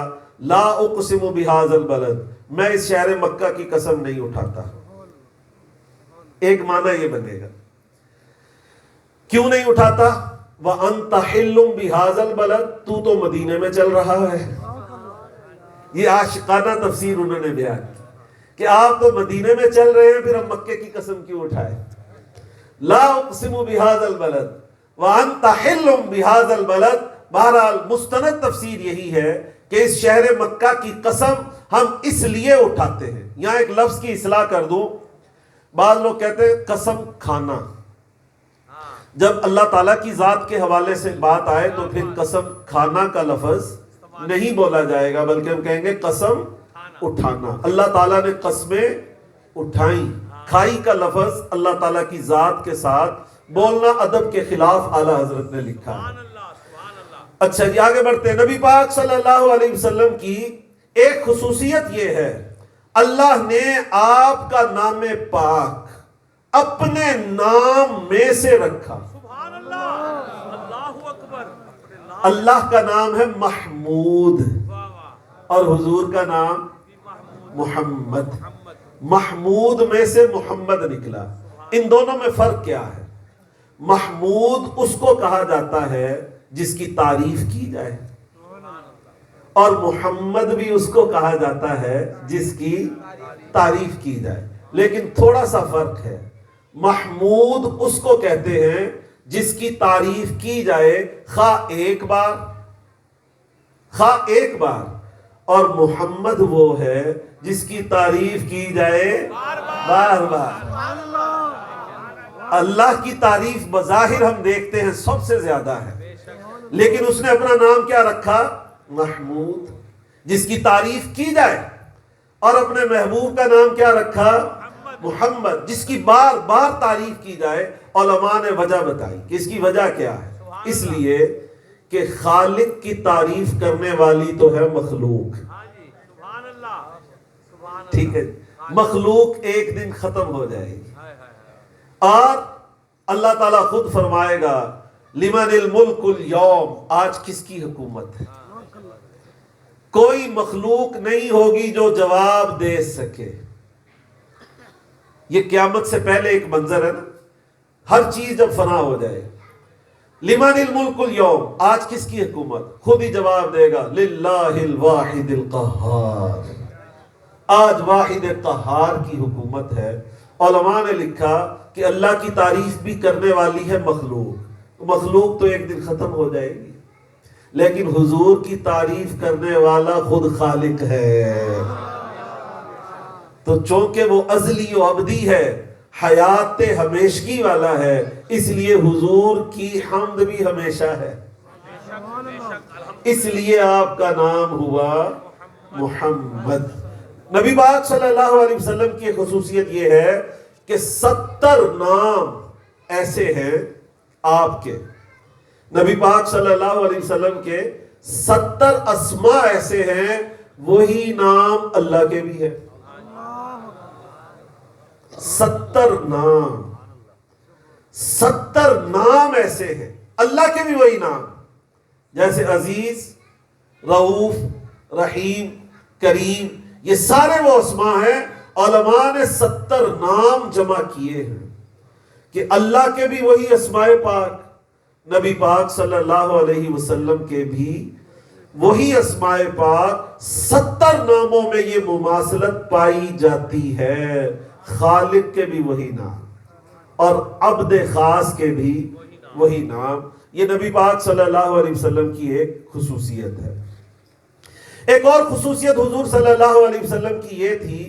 A: لا اقسم بہذا البلد، میں اس شہر مکہ کی قسم نہیں اٹھاتا، ایک معنی یہ بنے گا، کیوں نہیں اٹھاتا؟ وَأَنْتَ حِلٌّ بِهَذَا الْبَلَدِ، تو مدینے میں چل رہا ہے، یہ عاشقانہ تفسیر انہوں نے بیان کی کہ آپ تو مدینے میں چل رہے ہیں، پھر ہم مکے کی قسم کیوں اٹھائے؟ لا اقسم بهذا البلد وَأَنْتَ حِلٌّ بِهَذَا الْبَلَدِ، بہرحال مستند تفسیر یہی ہے کہ اس شہر مکہ کی قسم ہم اس لیے اٹھاتے ہیں۔ یہاں ایک لفظ کی اصلاح کر دوں، بعض لوگ کہتے ہیں قسم کھانا، جب اللہ تعالیٰ کی ذات کے حوالے سے بات آئے تو پھر قسم کھانا کا لفظ نہیں بولا جائے گا، بلکہ ہم کہیں گے قسم اٹھانا۔ اللہ تعالیٰ نے قسمیں اٹھائیں، کھائی کا لفظ اللہ تعالیٰ کی ذات کے ساتھ بولنا ادب کے خلاف اعلیٰ حضرت نے لکھا ہے۔ اچھا جی آگے بڑھتے ہیں۔ نبی پاک صلی اللہ علیہ وسلم کی ایک خصوصیت یہ ہے، اللہ نے آپ کا نام پاک اپنے نام میں سے رکھا۔
B: سبحان اللہ، اللہ اکبر۔
A: اللہ کا نام ہے محمود اور حضور کا نام محمد، محمود میں سے محمد نکلا۔ ان دونوں میں فرق کیا ہے؟ محمود اس کو کہا جاتا ہے جس کی تعریف کی جائے، اور محمد بھی اس کو کہا جاتا ہے جس کی تعریف کی جائے، لیکن تھوڑا سا فرق ہے۔ محمود اس کو کہتے ہیں جس کی تعریف کی جائے خواہ ایک بار، اور محمد وہ ہے جس کی تعریف کی جائے بار بار۔ اللہ کی تعریف بظاہر ہم دیکھتے ہیں سب سے زیادہ ہے، لیکن اس نے اپنا نام کیا رکھا؟ محمود، جس کی تعریف کی جائے، اور اپنے محبوب کا نام کیا رکھا؟ محمد، جس کی بار بار تعریف کی جائے۔ علماء نے وجہ بتائی کہ اس کی وجہ کیا ہے، اس لیے کہ خالق کی تعریف کرنے والی تو ہے مخلوق، ٹھیک ہے، مخلوق ایک دن ختم ہو جائے گی، اور اللہ تعالیٰ خود فرمائے گا لمن الملک اليوم، آج کس کی حکومت ہے؟ کوئی مخلوق نہیں ہوگی جو جواب دے سکے۔ یہ قیامت سے پہلے ایک منظر ہے نا، ہر چیز جب فنا ہو جائے، لمن الملک اليوم، آج کس کی حکومت؟ خود ہی جواب دے گا للہ الواحد القہار، آج واحد قہار کی حکومت ہے۔ علماء نے لکھا کہ اللہ کی تعریف بھی کرنے والی ہے مخلوق، مخلوق تو ایک دن ختم ہو جائے گی، لیکن حضور کی تعریف کرنے والا خود خالق ہے، تو چونکہ وہ ازلی و ابدی ہے، حیات ہمیشگی والا ہے، اس لیے حضور کی حمد بھی ہمیشہ ہے، اس لیے آپ کا نام ہوا محمد۔ نبی پاک صلی اللہ علیہ وسلم کی خصوصیت یہ ہے کہ 70 نام ایسے ہیں آپ کے، نبی پاک صلی اللہ علیہ وسلم کے 70 اسماء ایسے ہیں، وہی نام اللہ کے بھی ہے۔ 70 نام ایسے ہیں اللہ کے بھی وہی نام، جیسے عزیز، رؤوف، رحیم، کریم، یہ سارے وہ اسماء ہیں۔ علماء نے 70 نام جمع کیے ہیں کہ اللہ کے بھی وہی اسماء پاک، نبی پاک صلی اللہ علیہ وسلم کے بھی وہی اسماء پاک، 70 ناموں میں یہ مماثلت پائی جاتی ہے۔ خالق کے بھی وہی نام اور عبد خاص کے بھی وہی نام، یہ نبی پاک صلی اللہ علیہ وسلم کی ایک خصوصیت ہے۔ ایک اور خصوصیت حضور صلی اللہ علیہ وسلم کی یہ تھی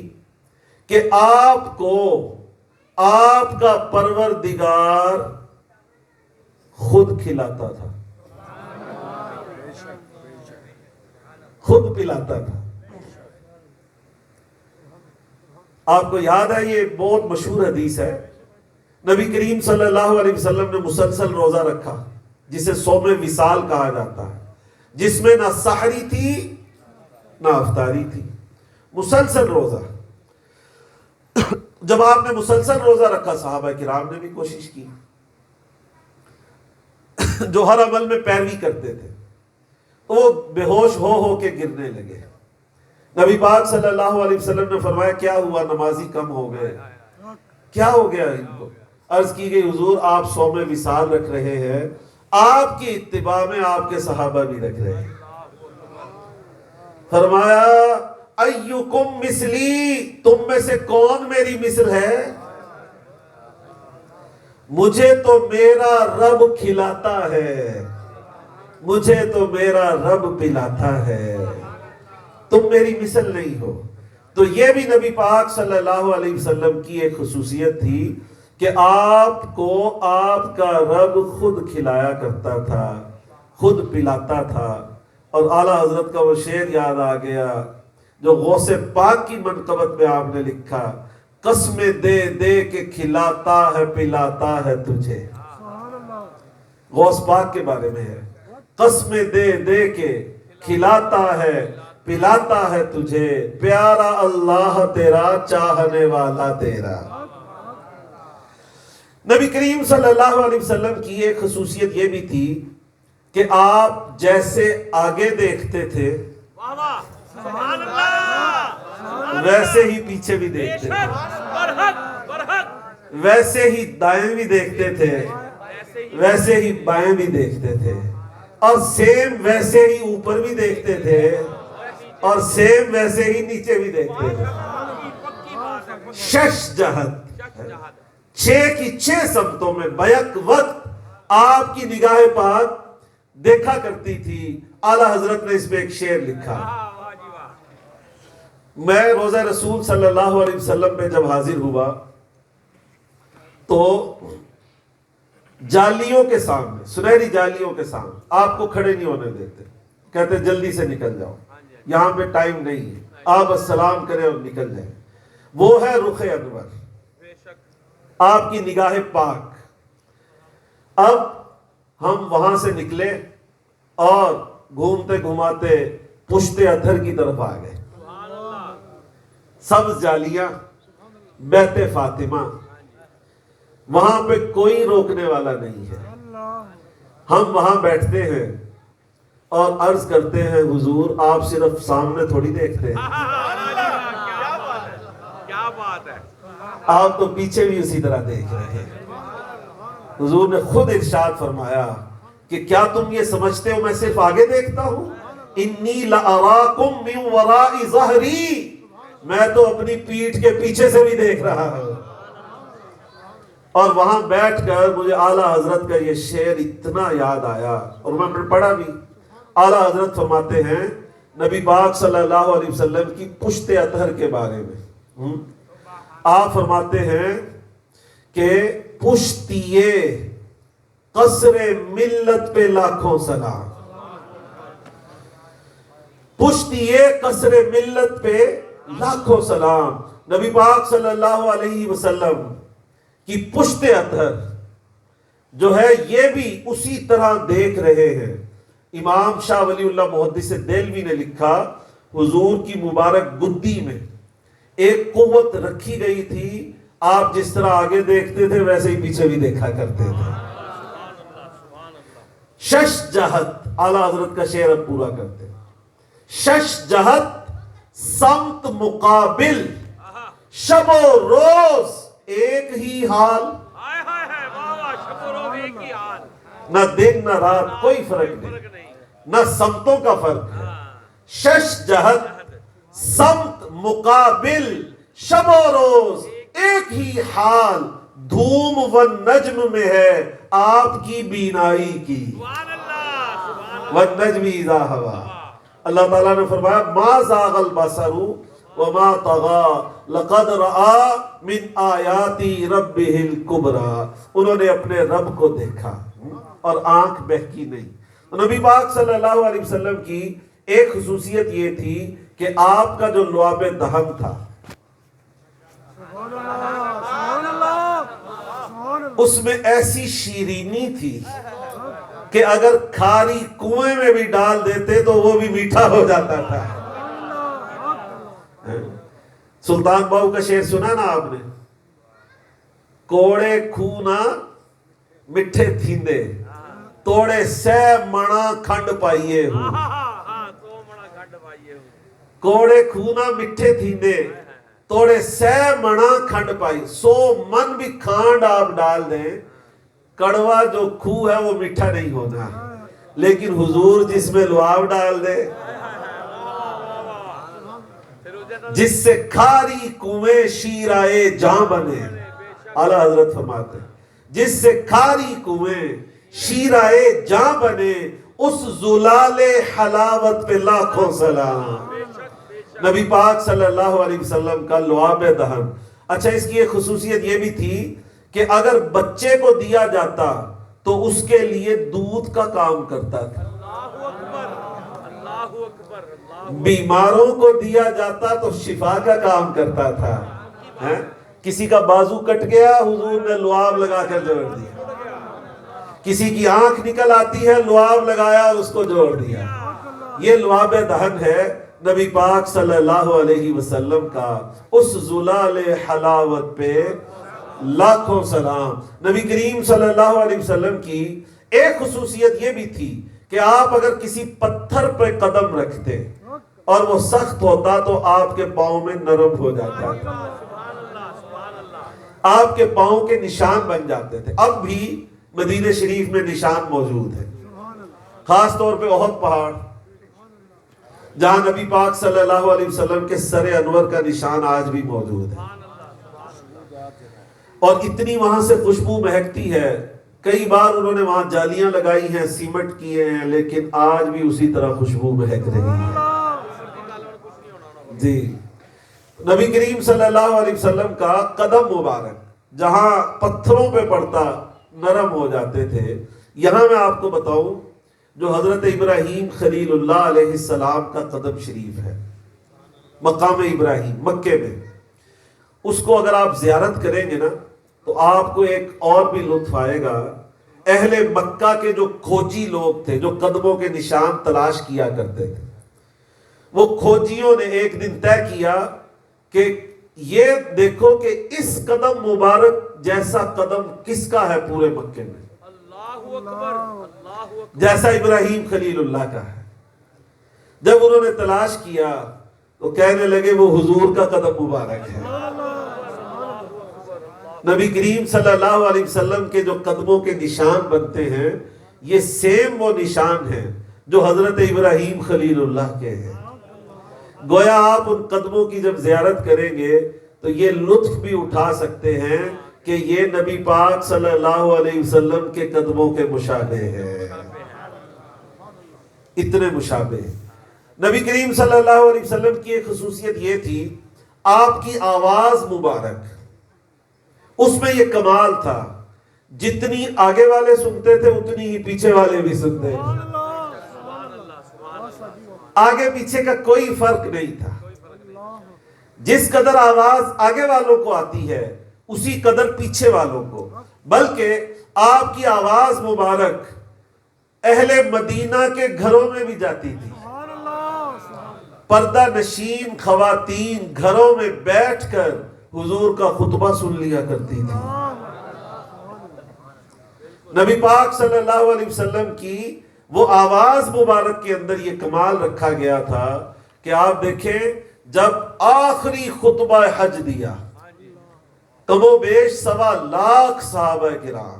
A: کہ آپ کو آپ کا پروردگار خود کھلاتا تھا، خود پلاتا تھا۔ آپ کو یاد ہے، یہ بہت مشہور حدیث ہے، نبی کریم صلی اللہ علیہ وسلم نے مسلسل روزہ رکھا جسے صوم وصال کہا جاتا ہے، جس میں نہ سحری تھی نہ افطاری تھی، مسلسل روزہ۔ جب آپ نے مسلسل روزہ رکھا، صحابہ کرام نے بھی کوشش کی، جو ہر عمل میں پیروی کرتے تھے، وہ بے ہوش ہو کے گرنے لگے۔ نبی پاک صلی اللہ علیہ وسلم نے فرمایا کیا ہوا، نمازی کم ہو گئے، کیا ہو گیا ان کو؟ عرض کی گئی حضور آپ صوم وصال رکھ رہے ہیں، آپ کی اتباع میں آپ کے صحابہ بھی رکھ رہے ہیں۔ فرمایا ایکم مثلی، تم میں سے کون میری مثل ہے؟ مجھے تو میرا رب کھلاتا ہے، مجھے تو میرا رب پلاتا ہے، تم میری مثل نہیں ہو۔ تو یہ بھی نبی پاک صلی اللہ علیہ وسلم کی ایک خصوصیت تھی کہ آپ کو آپ کا رب خود کھلایا کرتا تھا، خود پلاتا تھا۔ اور اعلیٰ حضرت کا وہ شعر یاد آ گیا جو غوث پاک کی منقبت میں آپ نے لکھا، قسمیں دے دے کے کھلاتا ہے پلاتا ہے تجھے۔ غوث پاک کے بارے میں ہے، قسمیں دے دے کے کھلاتا ہے پلاتا ہے تجھے، پیارا اللہ تیرا چاہنے والا تیرا۔ نبی کریم صلی اللہ علیہ وسلم کی ایک خصوصیت یہ بھی تھی کہ آپ جیسے آگے دیکھتے تھے ویسے ہی پیچھے بھی دیکھتے تھے، ویسے ہی دائیں بھی دیکھتے تھے، ویسے ہی بائیں بھی دیکھتے تھے، اور سیم ویسے ہی اوپر بھی دیکھتے تھے اور سیم ویسے ہی نیچے بھی دیکھتے تھے۔ شش جہت، 6 کی 6 سمتوں میں بیک وقت آپ کی نگاہ پاک دیکھا کرتی تھی۔ اعلیٰ حضرت نے اس میں ایک شعر لکھا، میں روضہ رسول صلی اللہ علیہ وسلم پہ جب حاضر ہوا تو جالیوں کے سامنے، سنہری جالیوں کے سامنے آپ کو کھڑے نہیں ہونے دیتے، کہتے جلدی سے نکل جاؤ، یہاں پہ ٹائم نہیں ہے، آپ السلام کریں اور نکل جائیں۔ وہ ہے رخ انور، آپ کی نگاہ پاک۔ اب ہم وہاں سے نکلے اور گھومتے گھماتے پشت ادھر کی طرف آ گئے، سبز جالیاں، بیت فاطمہ، وہاں پہ کوئی روکنے والا نہیں ہے۔ ہم وہاں بیٹھتے ہیں اور عرض کرتے ہیں حضور آپ صرف سامنے تھوڑی دیکھتے ہیں،
B: کیا بات ہے،
A: آپ تو پیچھے بھی اسی طرح دیکھ رہے ہیں۔ حضور نے خود ارشاد فرمایا کہ کیا تم یہ سمجھتے ہو میں صرف آگے دیکھتا ہوں؟ انی لأراکم من وراء ظہری، میں تو اپنی پیٹھ کے پیچھے سے بھی دیکھ رہا ہوں۔ اور وہاں بیٹھ کر مجھے اعلیٰ حضرت کا یہ شعر اتنا یاد آیا اور میں نے پڑھا بھی۔ اعلیٰ حضرت فرماتے ہیں نبی پاک صلی اللہ علیہ وسلم کی پشت اطہر کے بارے میں، آپ فرماتے ہیں کہ پشتیے قصر ملت پہ لاکھوں سلام، پشتیے قصر ملت پہ لاکھوں سلام. نبی پاک صلی اللہ علیہ وسلم کی پشت اطہر جو ہے یہ بھی اسی طرح دیکھ رہے ہیں. امام شاہ ولی اللہ محدث دہلوی نے لکھا حضور کی مبارک گدی میں ایک قوت رکھی گئی تھی، آپ جس طرح آگے دیکھتے تھے ویسے ہی پیچھے بھی دیکھا کرتے تھے. شش جہت، اعلیٰ حضرت کا شعر اب پورا کرتے ہیں. شش جہت سمت مقابل، شب و روز ایک ہی حال. نہ دن نہ رات کوئی فرق نہیں، نہ سمتوں کا فرق ہے. شش جہت سمت مقابل، شب و روز ایک ہی حال. دھوم و نجم میں ہے آپ کی بینائی کی، والنجم اذا ہوا. اللہ تعالیٰ نے فرمایا ما زاغ البصر وما طغى لقد رأى من آیات ربہ الکبریٰ. انہوں نے اپنے رب کو دیکھا اور آنکھ بہکی نہیں. نبی پاک صلی اللہ علیہ وسلم کی ایک خصوصیت یہ تھی کہ آپ کا جو لعاب دہن تھا اس میں ایسی شیرینی تھی کہ اگر کھاری کنویں میں بھی ڈال دیتے تو وہ بھی میٹھا ہو جاتا تھا. سلطان باہو کا شعر سنا نا آپ نے؟ کوڑے کھونا مٹھے تھیندے، توڑے سہ منا کھنڈ پائیے ہو. کوڑے کھونا مٹھے تھیندے، توڑے سہ منا کھنڈ پائی. 100 من بھی کھانڈ آپ ڈال دیں، کڑوا جو کھو ہے وہ میٹھا نہیں ہونا. لیکن حضور جس میں لعاب ڈال دے، جس سے کھاری کنویں شیرائے جاں بنے. اعلیٰ حضرت فرماتے ہیں جس سے کھاری کنویں شیرائے جاں بنے، اس زلال حلاوت پہ لاکھوں سلام. نبی پاک صلی اللہ علیہ وسلم کا لعاب دہن. اچھا، اس کی ایک خصوصیت یہ بھی تھی کہ اگر بچے کو دیا جاتا تو اس کے لیے دودھ کا کام کرتا تھا. بیماروں کو دیا جاتا تو شفا کا کام کرتا تھا. کسی کا بازو کٹ گیا، حضور نے لعاب لگا کر جوڑ دیا. کسی کی آنکھ نکل آتی ہے، لعاب لگایا اور اس کو جوڑ دیا. یہ لعاب دہن ہے نبی پاک صلی اللہ علیہ وسلم کا. اس زلال حلاوت پہ لاکھوں سلام. نبی کریم صلی اللہ علیہ وسلم کی ایک خصوصیت یہ بھی تھی کہ آپ اگر کسی پتھر پہ قدم رکھتے اور وہ سخت ہوتا تو آپ کے پاؤں میں نرم ہو جاتا تھا، آپ کے پاؤں کے نشان بن جاتے تھے. اب بھی مدینہ شریف میں نشان موجود ہے، خاص طور پہ احد پہاڑ جہاں نبی پاک صلی اللہ علیہ وسلم کے سر انور کا نشان آج بھی موجود ہے. اور اتنی وہاں سے خوشبو مہکتی ہے. کئی بار انہوں نے وہاں جالیاں لگائی ہیں، سیمنٹ کیے ہیں، لیکن آج بھی اسی طرح خوشبو مہک رہی ہے. جی، نبی کریم صلی اللہ علیہ وسلم کا قدم مبارک جہاں پتھروں پہ پڑتا نرم ہو جاتے تھے. یہاں میں آپ کو بتاؤں جو حضرت ابراہیم خلیل اللہ علیہ السلام کا قدم شریف ہے، مقام ابراہیم مکے میں، اس کو اگر آپ زیارت کریں گے نا تو آپ کو ایک اور بھی لطف آئے گا. اہل مکہ کے جو کھوجی لوگ تھے جو قدموں کے نشان تلاش کیا کرتے تھے، وہ کھوجیوں نے ایک دن طے کیا کہ یہ دیکھو کہ اس قدم مبارک جیسا قدم کس کا ہے پورے مکے میں، جیسا ابراہیم خلیل اللہ کا ہے. جب انہوں نے تلاش کیا تو کہنے لگے وہ حضور کا قدم مبارک ہے. نبی کریم صلی اللہ علیہ وسلم کے جو قدموں کے نشان بنتے ہیں یہ سیم وہ نشان ہیں جو حضرت ابراہیم خلیل اللہ کے ہیں. گویا آپ ان قدموں کی جب زیارت کریں گے تو یہ لطف بھی اٹھا سکتے ہیں کہ یہ نبی پاک صلی اللہ علیہ وسلم کے قدموں کے مشابہ ہیں. اتنے مشابہ. نبی کریم صلی اللہ علیہ وسلم کی ایک خصوصیت یہ تھی، آپ کی آواز مبارک، اس میں یہ کمال تھا، جتنی آگے والے سنتے تھے اتنی ہی پیچھے والے بھی سنتے تھے. آگے پیچھے کا کوئی فرق نہیں تھا. جس قدر آواز آگے والوں کو آتی ہے اسی قدر پیچھے والوں کو، بلکہ آپ کی آواز مبارک اہل مدینہ کے گھروں میں بھی جاتی تھی۔ پردہ نشین خواتین گھروں میں بیٹھ کر حضور کا خطبہ سن لیا کرتی تھی۔ نبی پاک صلی اللہ علیہ وسلم کی وہ آواز مبارک کے اندر یہ کمال رکھا گیا تھا کہ آپ دیکھیں جب آخری خطبہ حج دیا، کم و بیش 1.25 لاکھ صحابہ کرام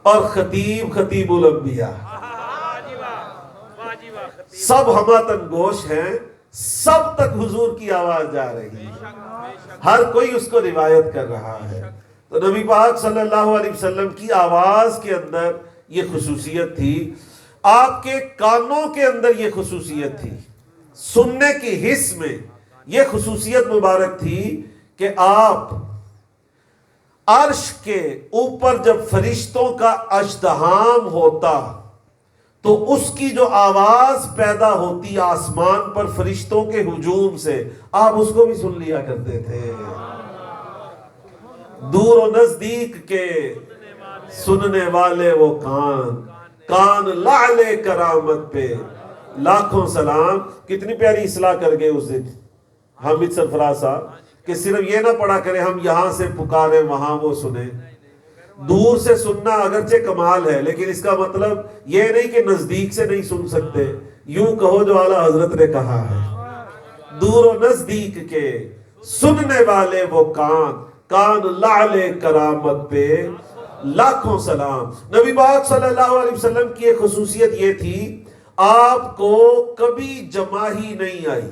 A: اور خطیب الانبیاء سب ہماتن گوش ہیں، سب تک حضور کی آواز جا رہی ہے، ہر کوئی اس کو روایت کر رہا ہے۔ تو نبی پاک صلی اللہ علیہ وسلم کی آواز کے اندر یہ خصوصیت تھی، آپ کے کانوں کے اندر یہ خصوصیت تھی، سننے کی حس میں یہ خصوصیت مبارک تھی کہ آپ عرش کے اوپر جب فرشتوں کا ازدحام ہوتا تو اس کی جو آواز پیدا ہوتی آسمان پر فرشتوں کے ہجوم سے، آپ اس کو بھی سن لیا کرتے تھے۔ دور و نزدیک کے سننے والے وہ کان لعل کرامت پہ لاکھوں سلام۔ کتنی پیاری اصلاح کر گئے اس دن حامد سرفراز صاحب کہ صرف یہ نہ پڑھا کرے ہم یہاں سے پکارے وہاں وہ سنیں۔ دور سے سننا اگرچہ کمال ہے، لیکن اس کا مطلب یہ نہیں کہ نزدیک سے نہیں سن سکتے۔ یوں کہو جو اعلیٰ حضرت نے کہا ہے، دور و نزدیک کے سننے والے وہ کان لعل کرامت پہ لاکھوں سلام۔ نبی پاک صلی اللہ علیہ وسلم کی ایک خصوصیت یہ تھی، آپ کو کبھی جماہی نہیں آئی،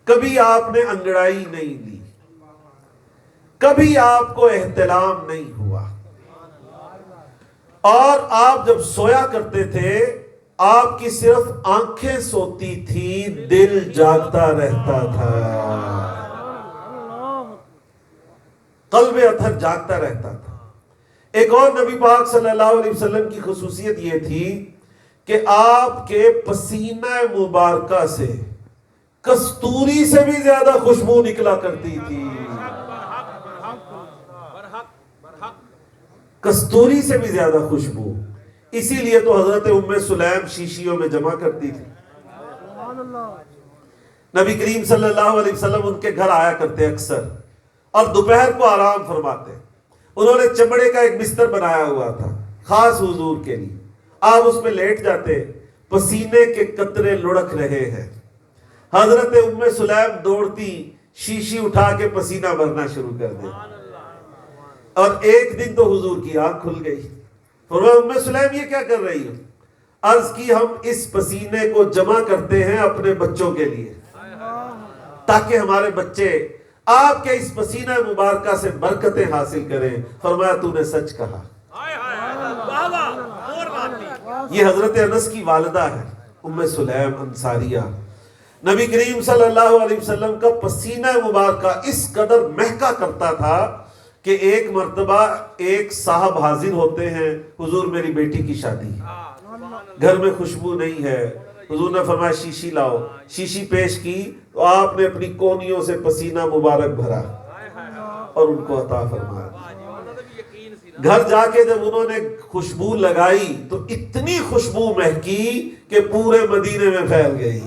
A: کبھی آپ نے انگڑائی نہیں لی، کبھی آپ کو احتلام نہیں ہوا، اور آپ جب سویا کرتے تھے آپ کی صرف آنکھیں سوتی تھی، دل جاگتا رہتا تھا، قلب اطہر جاگتا رہتا تھا۔ ایک اور نبی پاک صلی اللہ علیہ وسلم کی خصوصیت یہ تھی کہ آپ کے پسینہ مبارکہ سے کستوری سے بھی زیادہ خوشبو نکلا کرتی تھی، کستوری سے بھی زیادہ خوشبو۔ اسی لیے تو حضرت ام سلیم شیشیوں میں جمع کرتی تھی۔ نبی کریم صلی اللہ علیہ وسلم ان کے گھر آیا کرتے اکثر، اور دوپہر کو آرام فرماتے۔ انہوں نے چمڑے کا ایک بستر بنایا ہوا تھا خاص حضور کے لیے، آپ اس پہ لیٹ جاتے، پسینے کے قطرے لڑک رہے ہیں، حضرت ام سلیم دوڑتی شیشی اٹھا کے پسینہ بھرنا شروع کر دے، اور ایک دن تو حضور کی آنکھ کھل گئی۔ فرمایا ام سلیم یہ کیا کر رہی ہو؟ عرض کی ہم اس پسینے کو جمع کرتے ہیں اپنے بچوں کے لیے، تاکہ ہمارے بچے آپ کے اس پسینہ مبارکہ سے برکتیں حاصل کریں۔ فرمایا تو نے سچ کہا۔ یہ حضرت انس کی والدہ ہے ام سلیم انصاریہ۔ نبی کریم صلی اللہ علیہ وسلم کا پسینہ مبارکہ اس قدر مہکا کرتا تھا کہ ایک مرتبہ ایک صاحب حاضر ہوتے ہیں، حضور میری بیٹی کی شادی، گھر میں خوشبو نہیں ہے۔ حضور نے فرمایا شیشی لاؤ، شیشی پیش کی تو آپ نے اپنی کونیوں سے پسینہ مبارک بھرا اور ان کو عطا فرمایا۔ گھر جا کے جب انہوں نے خوشبو لگائی تو اتنی خوشبو مہکی کہ پورے مدینے میں پھیل گئی،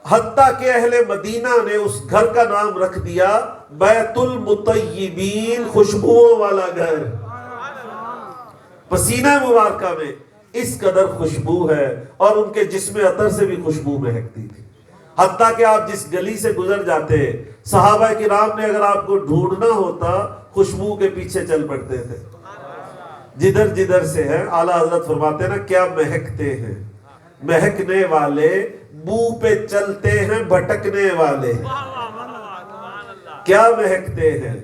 A: حتیٰ کہ اہل مدینہ نے اس گھر کا نام رکھ دیا بیت المطیبین، خوشبوؤں والا گھر۔ پسینہ مبارکہ میں اس قدر خوشبو ہے، اور ان کے جسم عطر سے بھی خوشبو مہکتی تھی، حتیٰ کہ آپ جس گلی سے گزر جاتے صحابہ کرام نے اگر آپ کو ڈھونڈنا ہوتا خوشبو کے پیچھے چل پڑتے تھے، جدھر جدھر سے ہے۔ اعلیٰ حضرت فرماتے ہیں نا کیا مہکتے ہیں، مہکنے والے بو پہ چلتے ہیں بھٹکنے والے، کیا مہکتے ہیں،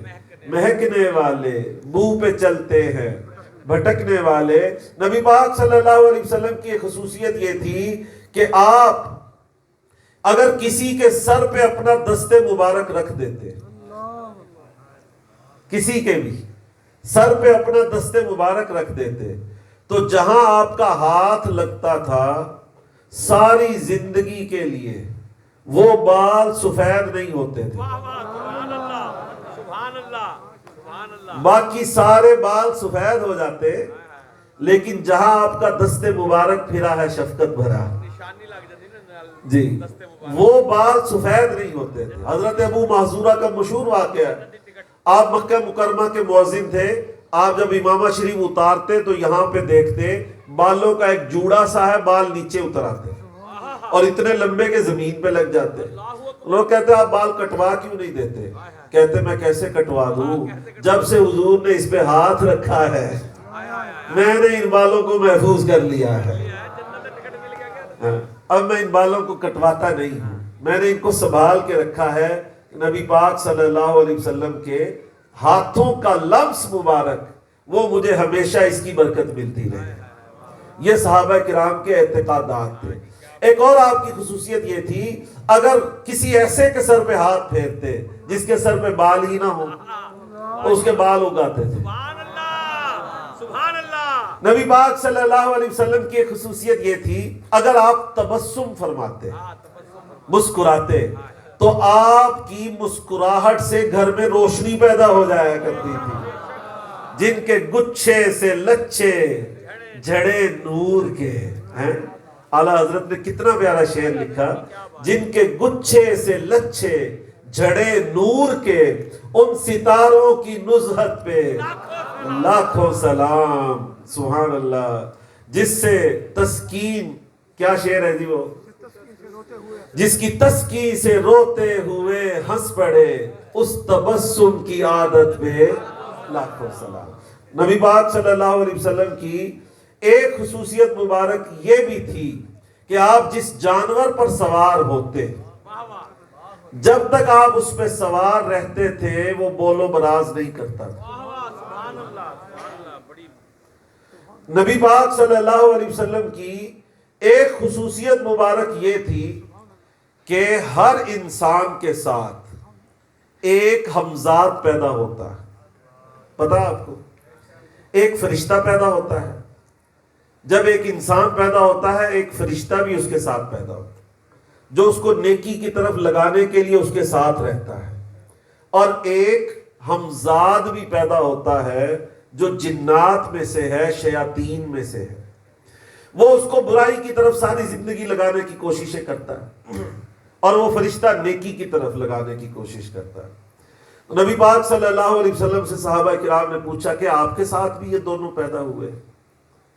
A: مہکنے والے بو پہ چلتے ہیں بھٹکنے والے۔ نبی پاک صلی اللہ علیہ وسلم کی خصوصیت یہ تھی کہ آپ اگر کسی کے سر پہ اپنا دست مبارک رکھ دیتے، کسی کے بھی سر پہ اپنا دست مبارک رکھ دیتے، تو جہاں آپ کا ہاتھ لگتا تھا ساری زندگی کے لیے وہ بال سفید نہیں ہوتے تھے،
B: واہ واہ سبحان اللہ سبحان اللہ سبحان اللہ
A: باقی سارے بال سفید ہو جاتے، لیکن جہاں آپ کا دست مبارک پھرا ہے شفقت بھرا،
B: نشانی لگ جاتی نا
A: جی
B: دستے مبارک
A: وہ بال سفید نہیں ہوتے تھے۔ حضرت ابو محذورہ کا مشہور واقعہ ہے، آپ مکہ مکرمہ کے مؤذن تھے، آپ جب امامہ شریف اتارتے تو یہاں پہ دیکھتے بالوں کا ایک جوڑا سا ہے، بال نیچے اتر آتے اور اتنے لمبے کے زمین پہ لگ جاتے۔ لوگ کہتے آپ بال کٹوا کیوں نہیں دیتے؟ کہتے میں کیسے کٹوا دوں، جب سے حضور نے اس پہ ہاتھ رکھا ہے میں نے ان بالوں کو محفوظ کر لیا ہے، اب میں ان بالوں کو کٹواتا نہیں ہوں، میں نے ان کو سنبھال کے رکھا ہے۔ نبی پاک صلی اللہ علیہ وسلم کے ہاتھوں کا لمس مبارک وہ مجھے ہمیشہ اس کی برکت ملتی رہے۔ یہ صحابہ کرام کے اعتقادات تھے۔ ایک اور آپ کی خصوصیت یہ تھی، اگر کسی ایسے کے سر پہ ہاتھ پھیرتے جس کے سر پہ بال ہی نہ ہو تو اس کے بال اگاتے تھے۔
B: سبحان اللہ سبحان اللہ
A: نبی پاک صلی اللہ علیہ وسلم کی ایک خصوصیت یہ تھی، اگر آپ تبسم فرماتے مسکراتے تو آپ کی مسکراہٹ سے گھر میں روشنی پیدا ہو جایا کرتی تھی۔ جن کے گچھے سے لچھے جھڑے نور کے ہیں، اعلیٰ حضرت نے کتنا پیارا شعر لکھا، جن کے گچھے سے لچھے جھڑے نور کے، ان ستاروں کی نزہت پہ لاکھوں سلام۔ سبحان اللہ، جس سے تسکین، کیا شعر ہے جی وہ، جس کی تسکین سے روتے ہوئے ہنس پڑے، اس تبسم کی عادت پہ لاکھوں سلام۔ نبی پاک صلی اللہ علیہ وسلم کی ایک خصوصیت مبارک یہ بھی تھی کہ آپ جس جانور پر سوار ہوتے، جب تک آپ اس پہ سوار رہتے تھے وہ بول و براز نہیں کرتا تھا۔
B: سبحان اللہ سبحان اللہ بڑی
A: نبی پاک صلی اللہ علیہ وسلم کی ایک خصوصیت مبارک یہ تھی کہ ہر انسان کے ساتھ ایک ہمزاد پیدا ہوتا ہے۔ پتا آپ کو، ایک فرشتہ پیدا ہوتا ہے، جب ایک انسان پیدا ہوتا ہے ایک فرشتہ بھی اس کے ساتھ پیدا ہوتا ہے جو اس کو نیکی کی طرف لگانے کے لیے اس کے ساتھ رہتا ہے، اور ایک ہمزاد بھی پیدا ہوتا ہے جو جنات میں سے ہے، شیاطین میں سے ہے، وہ اس کو برائی کی طرف ساری زندگی لگانے کی کوششیں کرتا ہے اور وہ فرشتہ نیکی کی طرف لگانے کی کوشش کرتا ہے۔ نبی پاک صلی اللہ علیہ وسلم سے صحابہ کرام نے پوچھا کہ آپ کے ساتھ بھی یہ دونوں پیدا ہوئے؟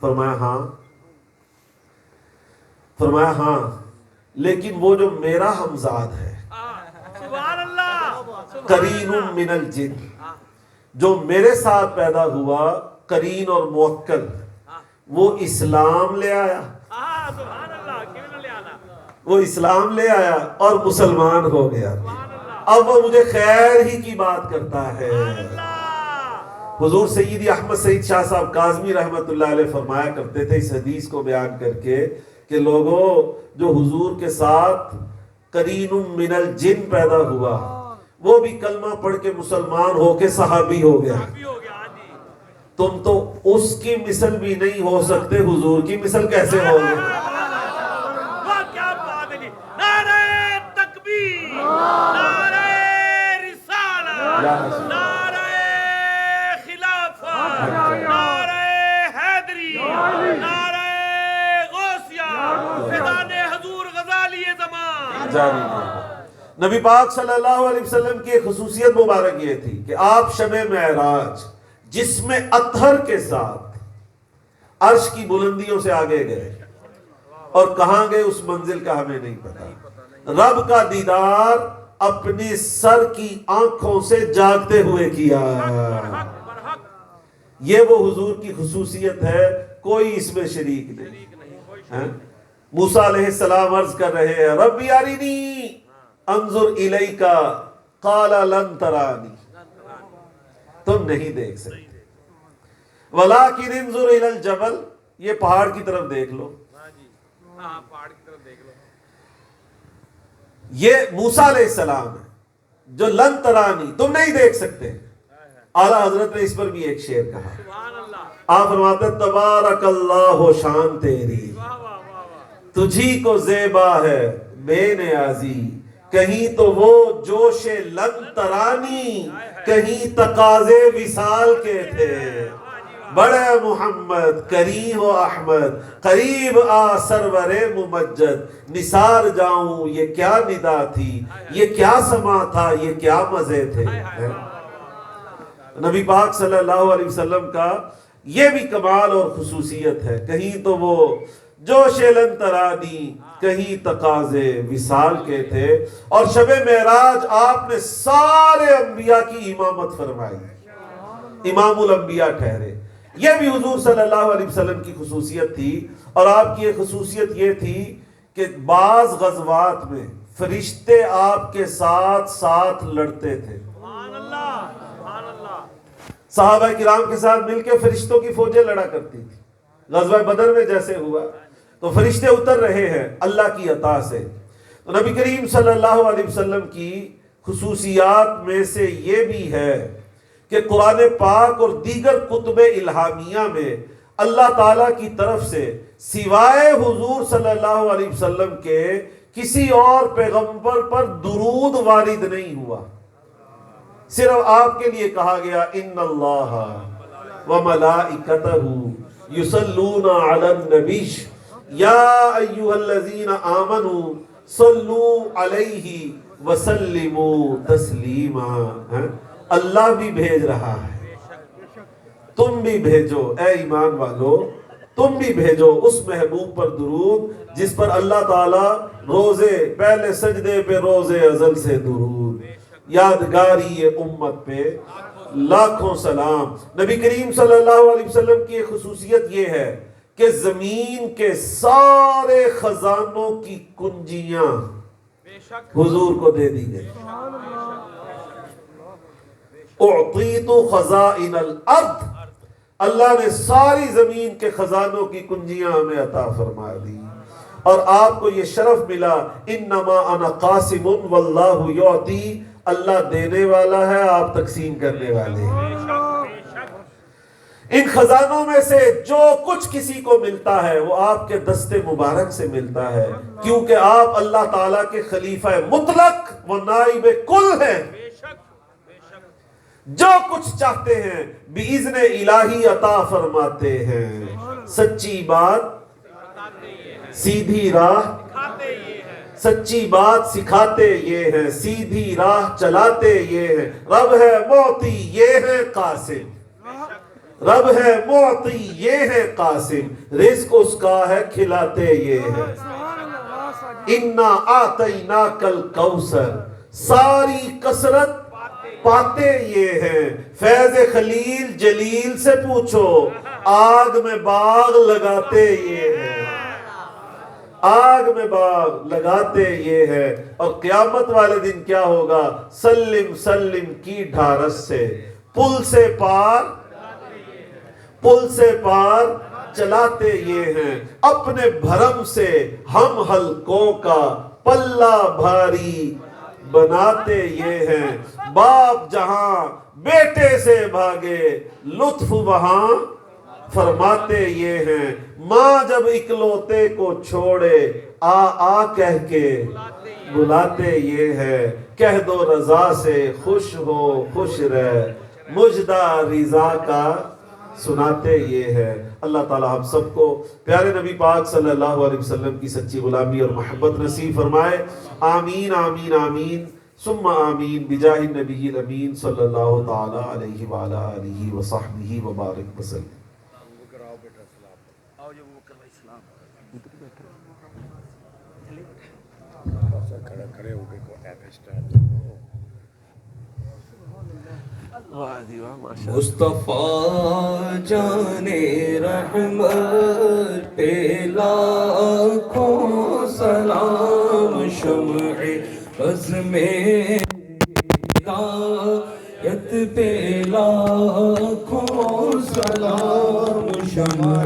A: فرمایا ہاں، فرمایا ہاں، لیکن وہ جو میرا ہمزاد ہے
B: سبحان اللہ
A: قرین من الجن، جو میرے ساتھ پیدا ہوا قرین اور موکل، وہ اسلام لے آیا،
B: سبحان اللہ کیوں نہ لے آنا
A: وہ اسلام لے آیا اور مسلمان ہو گیا، اب وہ مجھے خیر ہی کی بات کرتا ہے۔ حضور سیدی احمد سعید شاہ صاحب کاظمی رحمت اللہ علیہ فرمایا کرتے تھے اس حدیث کو بیان کر کے کہ لوگوں، جو حضور کے ساتھ قرین من الجن پیدا ہوا وہ بھی کلمہ پڑھ کے مسلمان ہو کے صحابی ہو گیا، تم تو اس کی مثل بھی نہیں ہو سکتے، حضور کی مثل کیسے ہو گے؟
B: واہ کیا بات ہے جی، نعرہ تکبیر، نعرہ رسالہ، نعرہ خلافت، نعرہ حیدری، نعرہ غوثیہ، فیضان حضور غزالی زمان۔
A: جاری نبی پاک صلی اللہ علیہ وسلم کی ایک خصوصیت مبارک یہ تھی کہ آپ شب معراج جس میں اطہر کے ساتھ عرش کی بلندیوں سے آگے گئے، اور کہاں گئے اس منزل کا ہمیں نہیں پتا، رب کا دیدار اپنی سر کی آنکھوں سے جاگتے ہوئے کیا۔ یہ وہ حضور کی خصوصیت ہے، کوئی اس میں شریک نہیں۔ موسیٰ علیہ السلام عرض کر رہے ہیں ربی ارینی انظر الیکا قال لن ترانی، تم نہیں دیکھ سکتے، ولیکن انظر الی الجبل، یہ پہاڑ کی طرف دیکھ لو۔
B: پہاڑ کی طرف دیکھ لو،
A: یہ موسیٰ علیہ السلام ہے جو لن ترانی، تم نہیں دیکھ سکتے۔ اعلیٰ حضرت نے اس پر بھی ایک شعر کہا،
B: سبحان اللہ،
A: آپ فرماتے ہیں تبارک اللہ شان تیری، تجھی کو زیبا ہے بے نیازی، کہیں تو وہ جوش لن ترانی، کہیں تقاضے وصال کے تھے۔ بڑے محمد کریم و احمد، قریب آ سرور ممجد، نثار جاؤں یہ کیا ندا تھی، یہ کیا سما تھا، یہ کیا مزے تھے۔ نبی پاک صلی اللہ علیہ وسلم کا یہ بھی کمال اور خصوصیت ہے، کہیں تو وہ جوش لن ترانی، کہیں تقاضے وصال کے تھے۔ اور شب معراج آپ نے سارے انبیاء کی امامت فرمائی، امام الانبیاء ٹھہرے۔ یہ بھی حضور صلی اللہ علیہ وسلم کی خصوصیت تھی۔ اور آپ کی ایک خصوصیت یہ تھی کہ بعض غزوات میں فرشتے آپ کے ساتھ ساتھ لڑتے تھے۔
B: سبحان اللہ، سبحان اللہ۔
A: صحابہ کرام کے ساتھ مل کے فرشتوں کی فوجیں لڑا کرتی تھی۔ غزوہ بدر میں جیسے ہوا تو فرشتے اتر رہے ہیں اللہ کی عطا سے۔ تو نبی کریم صلی اللہ علیہ وسلم کی خصوصیات میں سے یہ بھی ہے کہ قرآن پاک اور دیگر کتب الہامیہ میں اللہ تعالیٰ کی طرف سے سوائے حضور صلی اللہ علیہ وسلم کے کسی اور پیغمبر پر درود وارد نہیں ہوا، صرف آپ کے لیے کہا گیا ان اللہ وملائکتہ یصلون علی النبی یا ایھا الذین آمنوا صلوا علیہ وسلموا تسلیما۔ اللہ بھی بھیج رہا ہے، تم بھی بھیجو اے ایمان والو، تم بھی بھیجو اس محبوب پر درود جس پر اللہ تعالیٰ روزے پہلے سجدے پہ روز ازل سے درود، یادگاری امت پہ لاکھوں سلام۔ نبی کریم صلی اللہ علیہ وسلم کی ایک خصوصیت یہ ہے کہ زمین کے سارے خزانوں کی کنجیاں حضور کو دے دی گئی۔ اعطیت خزائن الارض، اللہ نے ساری زمین کے خزانوں کی کنجیاں ہمیں عطا فرما دی، اور آپ کو یہ شرف ملا انما انا قاسم واللہ یعطی، اللہ دینے والا ہے، آپ تقسیم کرنے والے ہیں۔ ان خزانوں میں سے جو کچھ کسی کو ملتا ہے وہ آپ کے دست مبارک سے ملتا ہے، کیونکہ آپ اللہ تعالیٰ کے خلیفہ مطلق و نائب کل ہیں۔ جو کچھ چاہتے ہیں بِإِذْنِ الہی عطا فرماتے ہیں۔ سچی بات سیدھی راہ، سچی بات سکھاتے یہ ہیں، سیدھی راہ چلاتے یہ ہیں۔ رب ہے معطی یہ ہے قاسم، رب ہے معطی یہ ہے قاسم، رزق اس کا ہے کھلاتے یہ ہے۔ اِنَّا آتَيْنَاكَ الْكَوْثَرَ، ساری کثرت پاتے یہ ہیں۔ فیض خلیل جلیل سے پوچھو، آگ میں باغ لگاتے یہ ہیں، آگ میں باغ لگاتے یہ ہے۔ اور قیامت والے دن کیا ہوگا؟ سلم سلم کی ڈھارس سے پل سے پار، پل سے پار چلاتے یہ ہیں۔ اپنے بھرم سے ہم حلقوں کا پلہ بھاری بناتے یہ ہیں۔ باپ جہاں بیٹے سے بھاگے لطف وہاں فرماتے یہ ہیں۔ ماں جب اکلوتے کو چھوڑے آ آ کہہ کے بلاتے یہ ہے۔ کہہ دو رضا سے خوش ہو خوش رہ، مجدہ رضا کا سناتے یہ ہے۔ اللہ تعالیٰ ہم سب کو پیارے نبی پاک صلی اللہ علیہ وسلم کی سچی غلامی اور محبت نصیب فرمائے۔ آمین آمین آمین ثم آمین بجاہ النبی الامین صلی اللہ تعالیٰ علیہ وعلی آلہ وصحبہ وبارک وسلم۔
C: مصطفیٰ جان رحمت پہ لاکھوں سلام، شمع عزم ہدایت پہ لاکھوں سلام، شمع